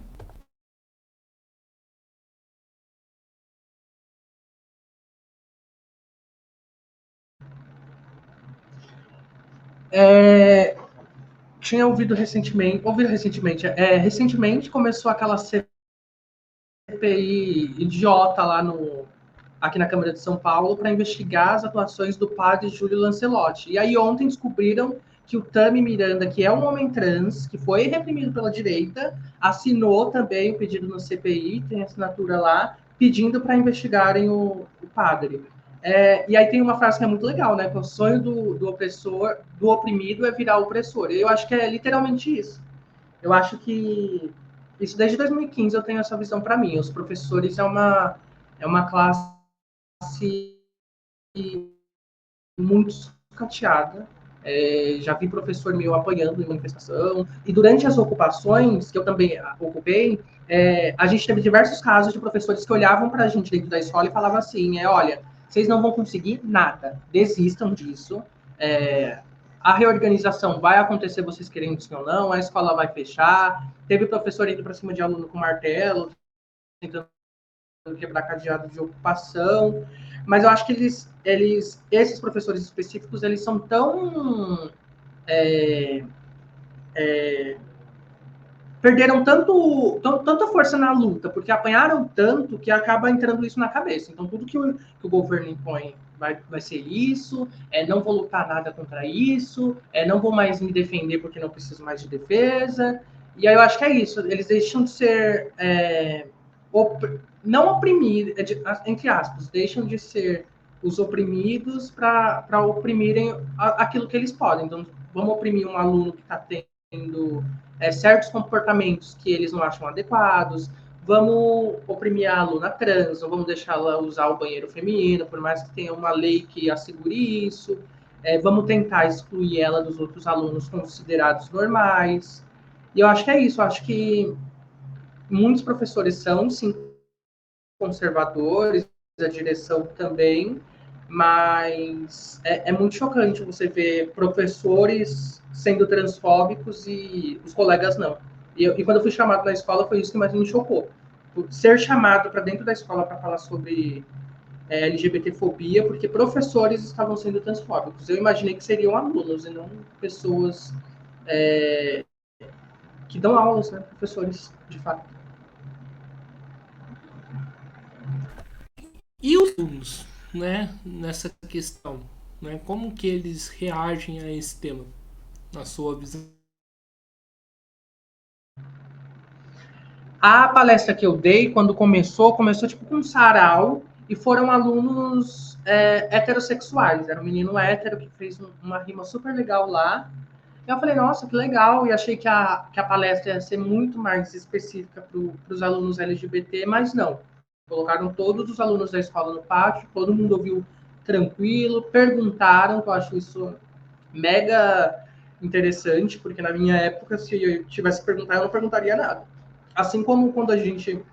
É, tinha recentemente começou aquela CPI idiota lá aqui na Câmara de São Paulo para investigar as atuações do padre Júlio Lancelotti. E aí ontem descobriram que o Tami Miranda, que é um homem trans, que foi reprimido pela direita, assinou também o pedido no CPI, tem assinatura lá, pedindo para investigarem o padre. E aí tem uma frase que é muito legal, né? Que o sonho do opressor, do oprimido é virar opressor. Eu acho que é literalmente isso. Eu acho que isso desde 2015 eu tenho essa visão para mim. Os professores é uma classe muito sucateada. Já vi professor meu apoiando em manifestação. E durante as ocupações, que eu também ocupei, a gente teve diversos casos de professores que olhavam para a gente dentro da escola e falavam assim, olha, vocês não vão conseguir nada, desistam disso. A reorganização vai acontecer, vocês querendo sim ou não, a escola vai fechar. Teve professor indo para cima de aluno com martelo, tentando quebrar cadeado de ocupação, mas eu acho que esses professores específicos, eles são tão perderam tanta força na luta, porque apanharam tanto que acaba entrando isso na cabeça. Então, tudo que o governo impõe vai ser isso, não vou lutar nada contra isso, não vou mais me defender porque não preciso mais de defesa. E aí eu acho que é isso, eles deixam de ser não oprimidos, entre aspas, deixam de ser os oprimidos para oprimirem aquilo que eles podem. Então, vamos oprimir um aluno que está tendo certos comportamentos que eles não acham adequados, vamos oprimir a aluna trans, não vamos deixá-la usar o banheiro feminino, por mais que tenha uma lei que assegure isso, vamos tentar excluir ela dos outros alunos considerados normais. E eu acho que é isso, eu acho que muitos professores são, sim, conservadores, a direção também, mas é muito chocante você ver professores sendo transfóbicos e os colegas não. E quando eu fui chamado na escola, foi isso que mais me chocou. Ser chamado para dentro da escola para falar sobre LGBTfobia, porque professores estavam sendo transfóbicos. Eu imaginei que seriam alunos e não pessoas que dão aulas, né? Professores, de fato. E os alunos, né, nessa questão, né? Como que eles reagem a esse tema, na sua visão? A palestra que eu dei, quando começou tipo com um sarau, e foram alunos heterossexuais. Era um menino hétero que fez uma rima super legal lá. Eu falei, nossa, que legal, e achei que a palestra ia ser muito mais específica para os alunos LGBT, mas não. Colocaram todos os alunos da escola no pátio, todo mundo ouviu tranquilo, perguntaram, que eu acho isso mega interessante, porque na minha época, se eu tivesse que perguntar, eu não perguntaria nada. Assim como quando a gente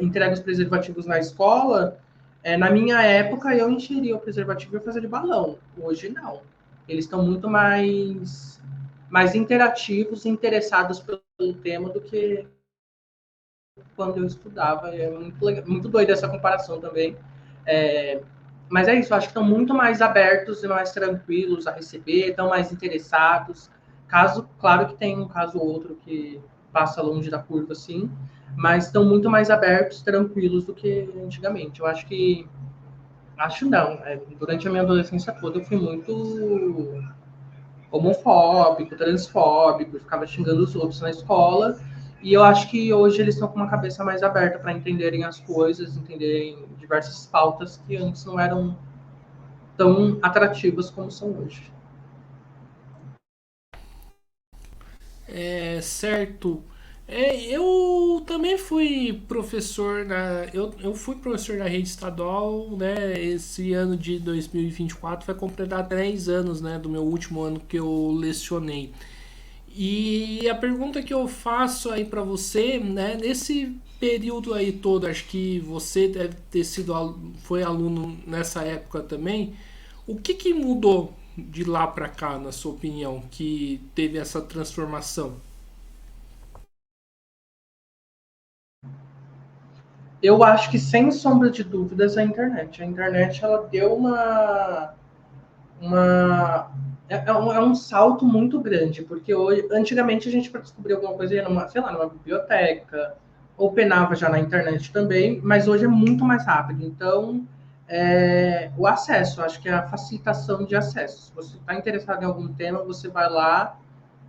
entrega os preservativos na escola, na minha época eu encheria o preservativo e eu fazia de balão. Hoje não. Eles estão muito mais interativos e interessados pelo tema do que quando eu estudava. É muito doido essa comparação também. Mas é isso, eu acho que estão muito mais abertos e mais tranquilos a receber, estão mais interessados. Claro que tem um caso ou outro que passa longe da curva, assim, mas estão muito mais abertos, tranquilos do que antigamente. Eu acho não. Durante a minha adolescência toda eu fui muito homofóbico, transfóbico, ficava xingando os outros na escola. E eu acho que hoje eles estão com uma cabeça mais aberta para entenderem as coisas, entenderem diversas pautas que antes não eram tão atrativas como são hoje. Certo. Eu também fui professor eu fui professor na rede estadual, né? Esse ano de 2024 vai completar 10 anos, né? Do meu último ano que eu lecionei. E a pergunta que eu faço aí para você, né? Nesse período aí todo, acho que você deve ter sido foi aluno nessa época também. O que que mudou de lá para cá, na sua opinião, que teve essa transformação? Eu acho que, sem sombra de dúvidas, a internet. A internet, ela deu uma é um salto muito grande, porque hoje, antigamente a gente para descobrir alguma coisa ia numa, sei lá, numa biblioteca, ou penava já na internet também, mas hoje é muito mais rápido. Então, o acesso, acho que é a facilitação de acesso. Se você está interessado em algum tema, você vai lá,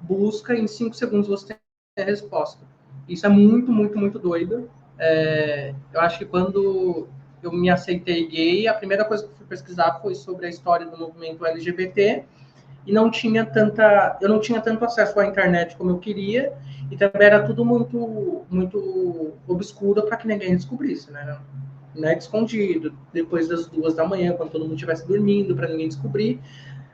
busca, e em 5 segundos você tem a resposta. Isso é muito, muito, muito doido. Eu acho que quando eu me aceitei gay, a primeira coisa que eu fui pesquisar foi sobre a história do movimento LGBT, e eu não tinha tanto acesso à internet como eu queria, e também era tudo muito, muito obscuro para que ninguém descobrisse, né? Escondido, depois das 2 da manhã, quando todo mundo estivesse dormindo, para ninguém descobrir.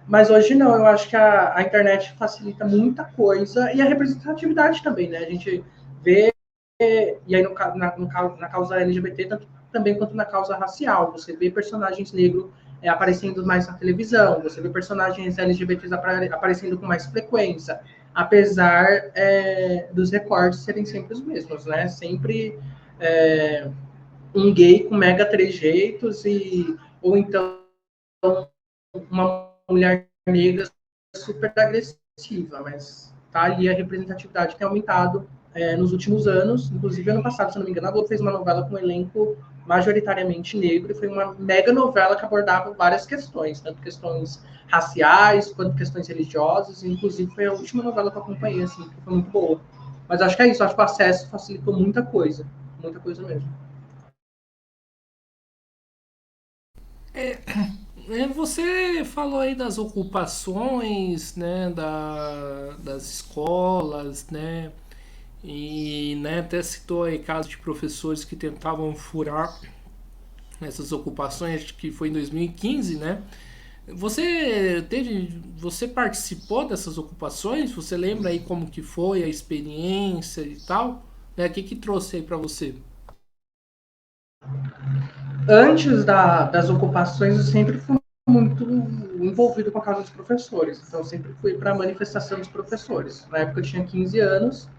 Mas hoje não, eu acho que a internet facilita muita coisa, e a representatividade também, né? A gente vê, e aí na causa LGBT, tanto, também quanto na causa racial, você vê personagens negros aparecendo mais na televisão, você vê personagens LGBTs aparecendo com mais frequência, apesar dos recortes serem sempre os mesmos, né? Sempre um gay com mega trejeitos, ou então uma mulher negra super agressiva, mas tá ali a representatividade tem aumentado nos últimos anos. Inclusive, ano passado, se não me engano, a Globo fez uma novela com um elenco majoritariamente negro, e foi uma mega novela que abordava várias questões, tanto questões raciais quanto questões religiosas, e inclusive foi a última novela que eu acompanhei, assim, que foi muito boa. Mas acho que é isso, acho que o acesso facilitou muita coisa mesmo. Você falou aí das ocupações, né, das escolas, né, e né, até citou aí casos de professores que tentavam furar essas ocupações, acho que foi em 2015, né? Você participou dessas ocupações? Você lembra aí como que foi a experiência e tal? Né? O que que trouxe aí para você? Antes das ocupações, eu sempre fui muito envolvido com a causa dos professores. Então, eu sempre fui para a manifestação dos professores. Na época, eu tinha 15 anos,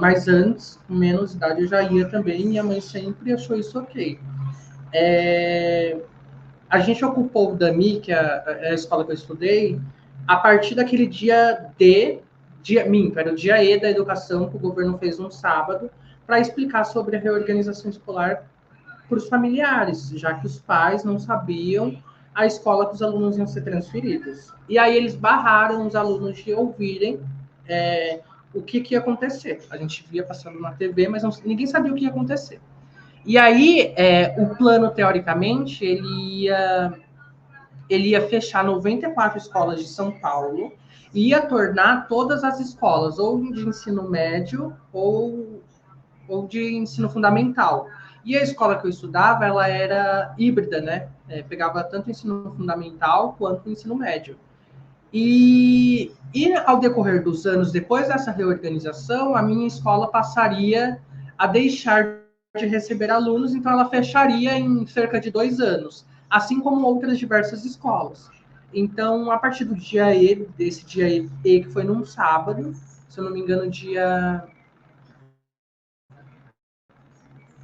mas antes, com menos idade, eu já ia também. Minha mãe sempre achou isso ok. A gente ocupou o DAMI, que é a escola que eu estudei, a partir daquele era o dia E da educação, que o governo fez um sábado, para explicar sobre a reorganização escolar para os familiares, já que os pais não sabiam a escola que os alunos iam ser transferidos. E aí eles barraram os alunos de ouvirem o que ia acontecer. A gente via passando na TV, mas ninguém sabia o que ia acontecer. E aí, o plano, teoricamente, ele ia fechar 94 escolas de São Paulo e ia tornar todas as escolas ou de ensino médio ou de ensino fundamental. E a escola que eu estudava, ela era híbrida, né? Pegava tanto ensino fundamental quanto ensino médio. E ao decorrer dos anos, depois dessa reorganização, a minha escola passaria a deixar de receber alunos, então ela fecharia em cerca de 2 anos, assim como outras diversas escolas. Então, a partir do dia E, desse dia E, que foi num sábado, se eu não me engano, dia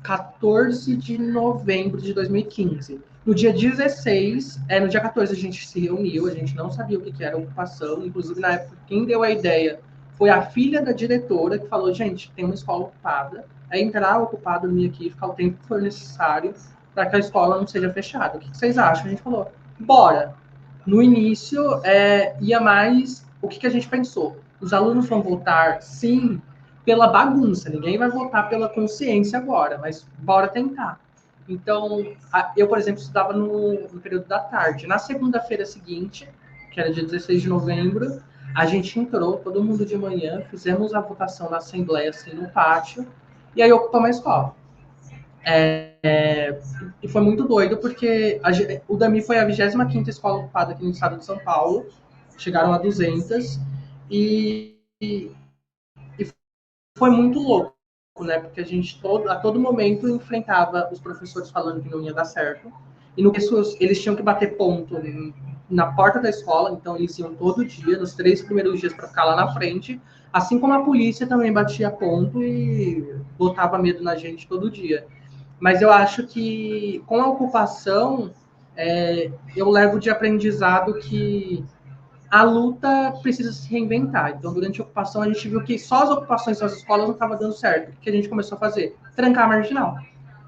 14 de novembro de 2015. No dia 16, no dia 14 a gente se reuniu, a gente não sabia o que era ocupação, inclusive na época quem deu a ideia foi a filha da diretora, que falou, gente, tem uma escola ocupada, é entrar ocupado dormir aqui, ficar o tempo que for necessário para que a escola não seja fechada. O que vocês acham? A gente falou, bora. No início, ia mais, o que a gente pensou? Os alunos vão voltar, sim, pela bagunça, ninguém vai votar pela consciência agora, mas bora tentar. Então, eu, por exemplo, estudava no período da tarde. Na segunda-feira seguinte, que era dia 16 de novembro, a gente entrou, todo mundo de manhã, fizemos a votação na Assembleia, assim, no pátio, e aí ocupamos a escola. E foi muito doido, porque o DAMI foi a 25ª escola ocupada aqui no estado de São Paulo, chegaram a 200, e foi muito louco, né? Porque a gente a todo momento enfrentava os professores falando que não ia dar certo. E no começo eles tinham que bater ponto na porta da escola, então eles iam todo dia, nos 3 primeiros dias, para ficar lá na frente. Assim como a polícia também batia ponto e botava medo na gente todo dia. Mas eu acho que com a ocupação, eu levo de aprendizado que a luta precisa se reinventar. Então, durante a ocupação, a gente viu que só as ocupações das escolas não estavam dando certo. O que a gente começou a fazer? Trancar a marginal.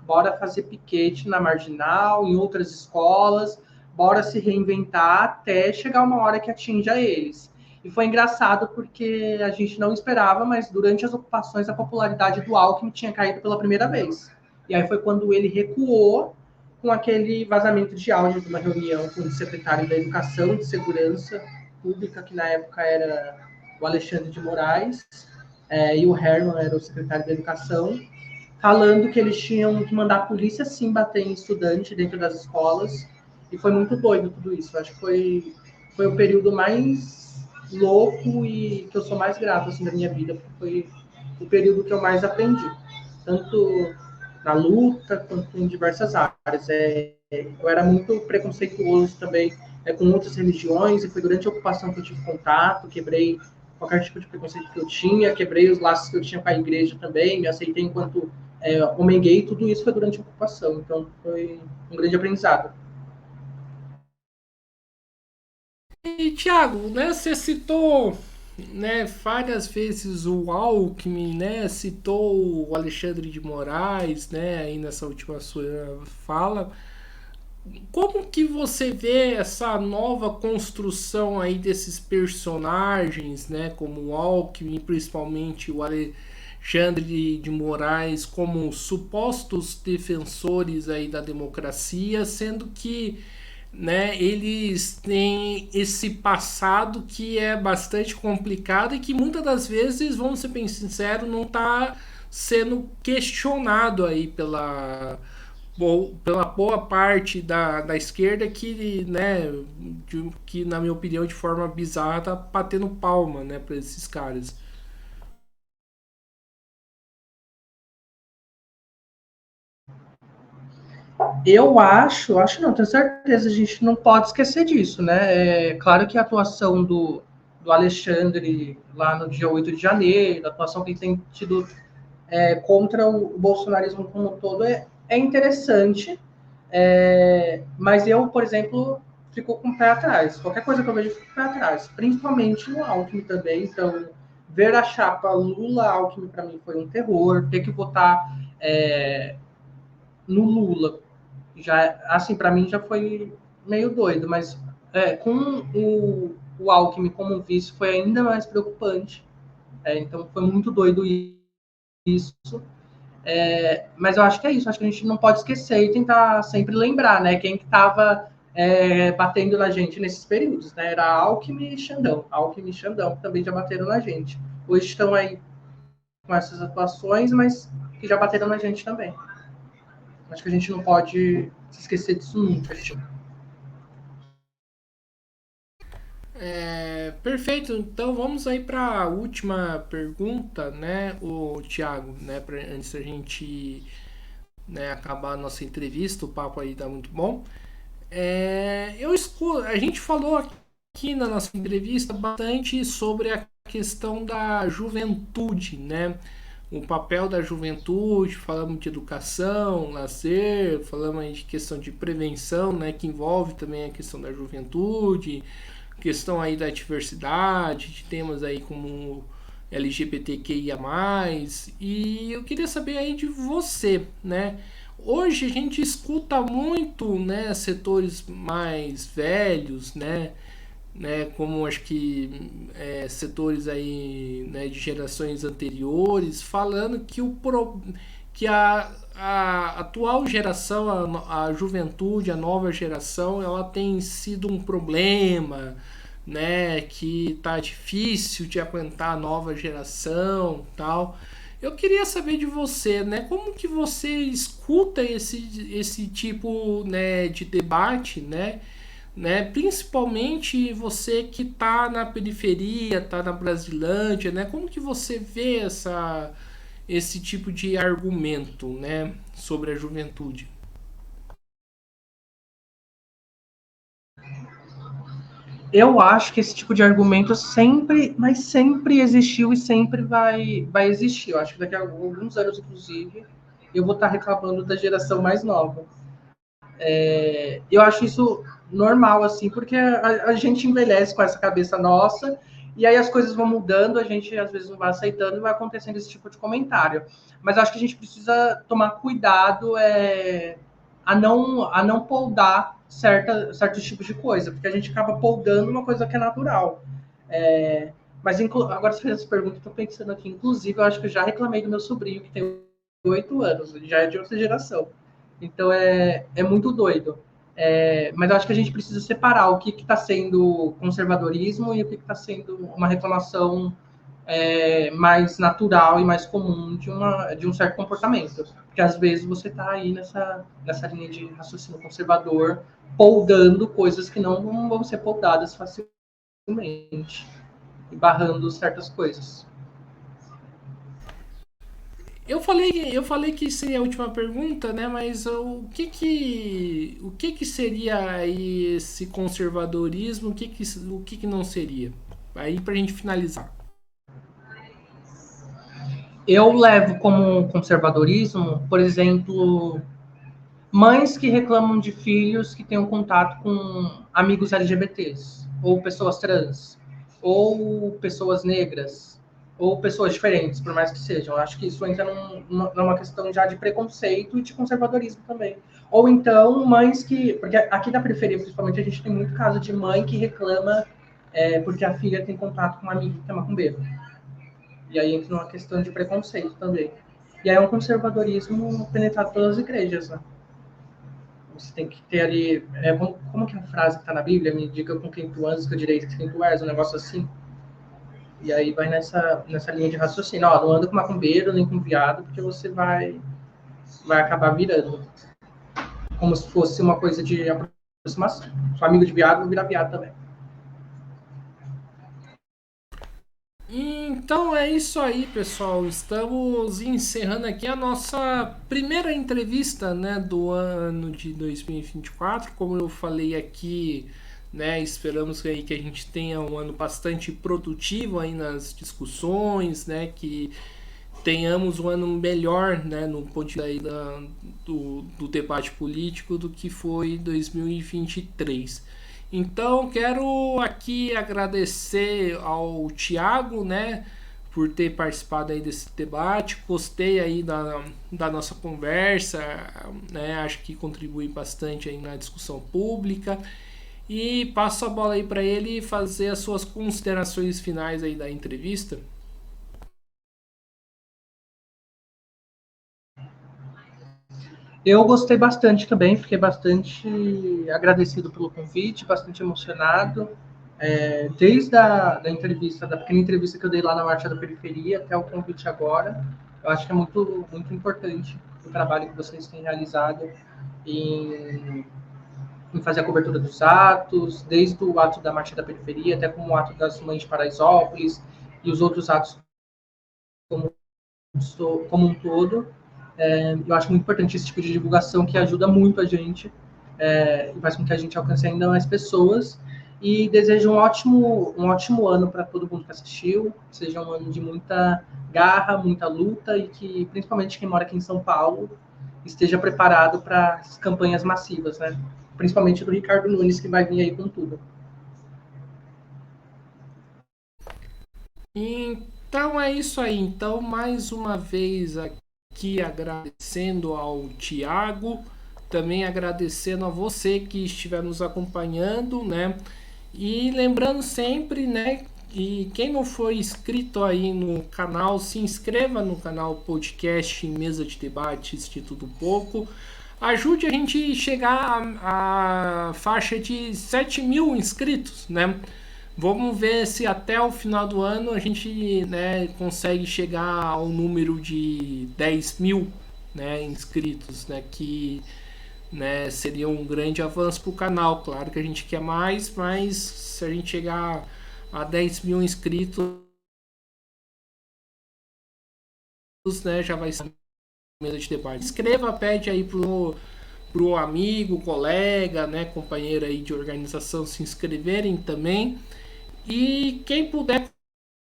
bora fazer piquete na Marginal, em outras escolas, bora se reinventar até chegar uma hora que atinja eles. E foi engraçado porque a gente não esperava, mas durante as ocupações a popularidade do Alckmin tinha caído pela primeira vez. E aí foi quando ele recuou com aquele vazamento de áudio de uma reunião com o secretário da Educação e de Segurança Pública, que na época era o Alexandre de Moraes, e o Herman era o secretário da Educação, falando que eles tinham que mandar a polícia sim bater em estudante dentro das escolas. E foi muito doido tudo isso. Acho que foi o período mais louco e que eu sou mais grato assim, da minha vida, porque foi o período que eu mais aprendi, tanto na luta quanto em diversas áreas. Eu era muito preconceituoso também com outras religiões, e foi durante a ocupação que eu tive contato, quebrei qualquer tipo de preconceito que eu tinha, quebrei os laços que eu tinha com a igreja também, me aceitei enquanto homem gay, tudo isso foi durante a ocupação, então foi um grande aprendizado. E, Thiago, né, você citou, né, várias vezes o Alckmin, né, citou o Alexandre de Moraes, né, aí nessa última sua fala. Como que você vê essa nova construção aí desses personagens, né, como o Alckmin, principalmente o Alexandre de Moraes, como supostos defensores aí da democracia, sendo que, né, eles têm esse passado que é bastante complicado e que muitas das vezes, vamos ser bem sinceros, não está sendo questionado aí pela boa parte da esquerda que, né, que na minha opinião de forma bizarra tá batendo palma, né, para esses caras. Eu acho não, tenho certeza, a gente não pode esquecer disso, né? É claro que a atuação do Alexandre lá no dia 8 de janeiro, a atuação que ele tem tido contra o bolsonarismo como um todo é interessante, mas eu, por exemplo, fico com o pé atrás. Qualquer coisa que eu vejo, eu fico com o pé atrás, principalmente no Alckmin também. Então, ver a chapa Lula-Alckmin para mim foi um terror, ter que votar no Lula já assim para mim já foi meio doido, mas com o Alckmin como vice foi ainda mais preocupante. Então foi muito doido isso. Mas eu acho que é isso, acho que a gente não pode esquecer e tentar sempre lembrar, né? Quem que estava batendo na gente nesses períodos, né? Era Alckmin e Xandão. Alckmin e Xandão também já bateram na gente. Hoje estão aí com essas atuações, mas que já bateram na gente também. Acho que a gente não pode se esquecer disso nunca. Perfeito, então vamos aí para a última pergunta, né, o Thiago, né, antes da gente, né, acabar a nossa entrevista, o papo aí tá muito bom. A gente falou aqui na nossa entrevista bastante sobre a questão da juventude, né? O papel da juventude, falamos de educação, lazer, falamos aí de questão de prevenção, né? Que envolve também a questão da juventude, questão aí da diversidade, de temas aí como LGBTQIA+, e eu queria saber aí de você, né? Hoje a gente escuta muito, né, setores mais velhos, né, como acho que setores aí, né, de gerações anteriores, falando que a atual geração, a juventude, a nova geração, ela tem sido um problema, né, que tá difícil de aguentar a nova geração, tal. Eu queria saber de você, né, como que você escuta esse tipo, né, de debate, né, principalmente você que está na periferia, está na Brasilândia, né, como que você vê esse tipo de argumento, né, sobre a juventude? Eu acho que esse tipo de argumento sempre, mas sempre existiu e sempre vai existir. Eu acho que daqui a alguns anos, inclusive, eu vou estar reclamando da geração mais nova. Eu acho isso normal, assim, porque a gente envelhece com essa cabeça nossa E aí as coisas vão mudando, a gente às vezes não vai aceitando e vai acontecendo esse tipo de comentário. Mas acho que a gente precisa tomar cuidado a não poldar certos tipos de coisa, porque a gente acaba poldando uma coisa que é natural. Mas agora você fez essa pergunta, estou pensando aqui. Inclusive, eu acho que eu já reclamei do meu sobrinho, que tem 8 anos, ele já é de outra geração. Então é muito doido. Mas eu acho que a gente precisa separar o que está sendo conservadorismo e o que está sendo uma reclamação mais natural e mais comum de um certo comportamento. Porque às vezes você está aí nessa linha de raciocínio conservador, poldando coisas que não vão ser poldadas facilmente e barrando certas coisas. Eu falei que seria a última pergunta, né? Mas o que que seria aí esse conservadorismo? O que que não seria? Aí pra gente finalizar. Eu levo como conservadorismo, por exemplo, mães que reclamam de filhos que tenham contato com amigos LGBTs, ou pessoas trans, ou pessoas negras, ou pessoas diferentes, por mais que sejam. Eu acho que isso entra numa questão já de preconceito e de conservadorismo também. Ou então, mães que. Porque aqui na periferia, principalmente, a gente tem muito caso de mãe que reclama porque a filha tem contato com um amigo que é macumbeiro. E aí entra numa questão de preconceito também. E aí é um conservadorismo penetrado pelas igrejas, né? Você tem que ter ali. Como que é a frase que está na Bíblia? Me diga com quem tu andas, que eu direi quem tu és, um negócio assim. E aí vai nessa linha de raciocínio. Ó, não anda com macumbeiro nem com viado, porque você vai acabar virando. Como se fosse uma coisa de aproximação. Sou amigo de viado, vou virar viado também. Então é isso aí, pessoal. Estamos encerrando aqui a nossa primeira entrevista, né, do ano de 2024. Como eu falei aqui, né, esperamos aí que a gente tenha um ano bastante produtivo aí nas discussões, né, que tenhamos um ano melhor, né, no ponto aí do debate político do que foi 2023. Então quero aqui agradecer ao Thiago, né, por ter participado aí desse debate. Gostei aí da nossa conversa, né, acho que contribui bastante aí na discussão pública. E passo a bola aí para ele fazer as suas considerações finais aí da entrevista. Eu gostei bastante também, fiquei bastante agradecido pelo convite, bastante emocionado. Desde da entrevista, da pequena entrevista que eu dei lá na Marcha da Periferia até o convite agora, eu acho que é muito, muito importante o trabalho que vocês têm realizado em, em fazer a cobertura dos atos, desde o ato da Marcha da Periferia até como o ato das Mães de Paraisópolis e os outros atos como, como um todo. Eu acho muito importante esse tipo de divulgação que ajuda muito a gente e faz com que a gente alcance ainda mais pessoas. E desejo um ótimo ano para todo mundo que assistiu, que seja um ano de muita garra, muita luta e que, principalmente quem mora aqui em São Paulo, esteja preparado para as campanhas massivas, né? Principalmente do Ricardo Nunes, que vai vir aí com tudo. Então é isso aí. Então, mais uma vez aqui agradecendo ao Tiago, também agradecendo a você que estiver nos acompanhando, né? E lembrando sempre, né? E quem não for inscrito aí no canal, se inscreva no canal podcast Mesa de Debates de Tudo Pouco. Ajude a gente chegar à faixa de 7.000 inscritos, né? Vamos ver se até o final do ano a gente, né, consegue chegar ao número de 10.000, né, inscritos, né, que, né, seria um grande avanço para o canal. Claro que a gente quer mais, mas se a gente chegar a 10.000 inscritos, né, já vai ser uma mesa de debate. Escreva, pede aí pro amigo, colega, né, companheiro aí de organização se inscreverem também. E quem puder,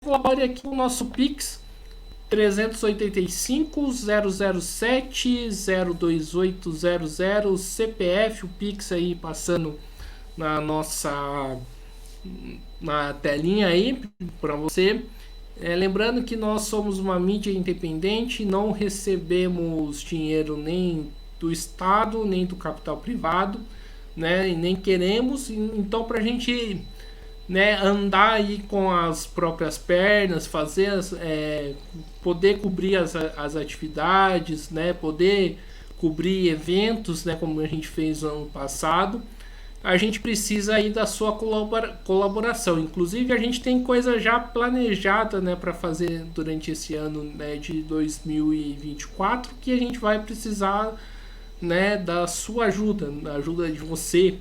colabore aqui com o nosso Pix 385 007 02800 CPF, o Pix aí passando na na telinha aí para você. Lembrando que nós somos uma mídia independente, não recebemos dinheiro nem do Estado, nem do capital privado, né? E nem queremos. Então, para a gente, né, andar aí com as próprias pernas, fazer poder cobrir as atividades, né? Poder cobrir eventos, né? Como a gente fez no ano passado, a gente precisa aí da sua colaboração. Inclusive, a gente tem coisa já planejada, né, para fazer durante esse ano, né, de 2024, que a gente vai precisar, né, da sua ajuda, da ajuda de você,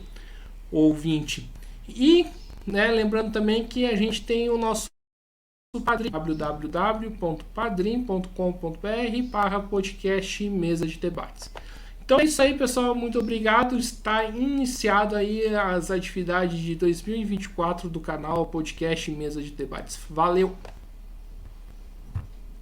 ouvinte. E, né, lembrando também que a gente tem o nosso Padrim, www.padrim.com.br/podcast Mesa de Debates. Então é isso aí, pessoal. Muito obrigado. Está iniciado aí as atividades de 2024 do canal Podcast Mesa de Debates. Valeu!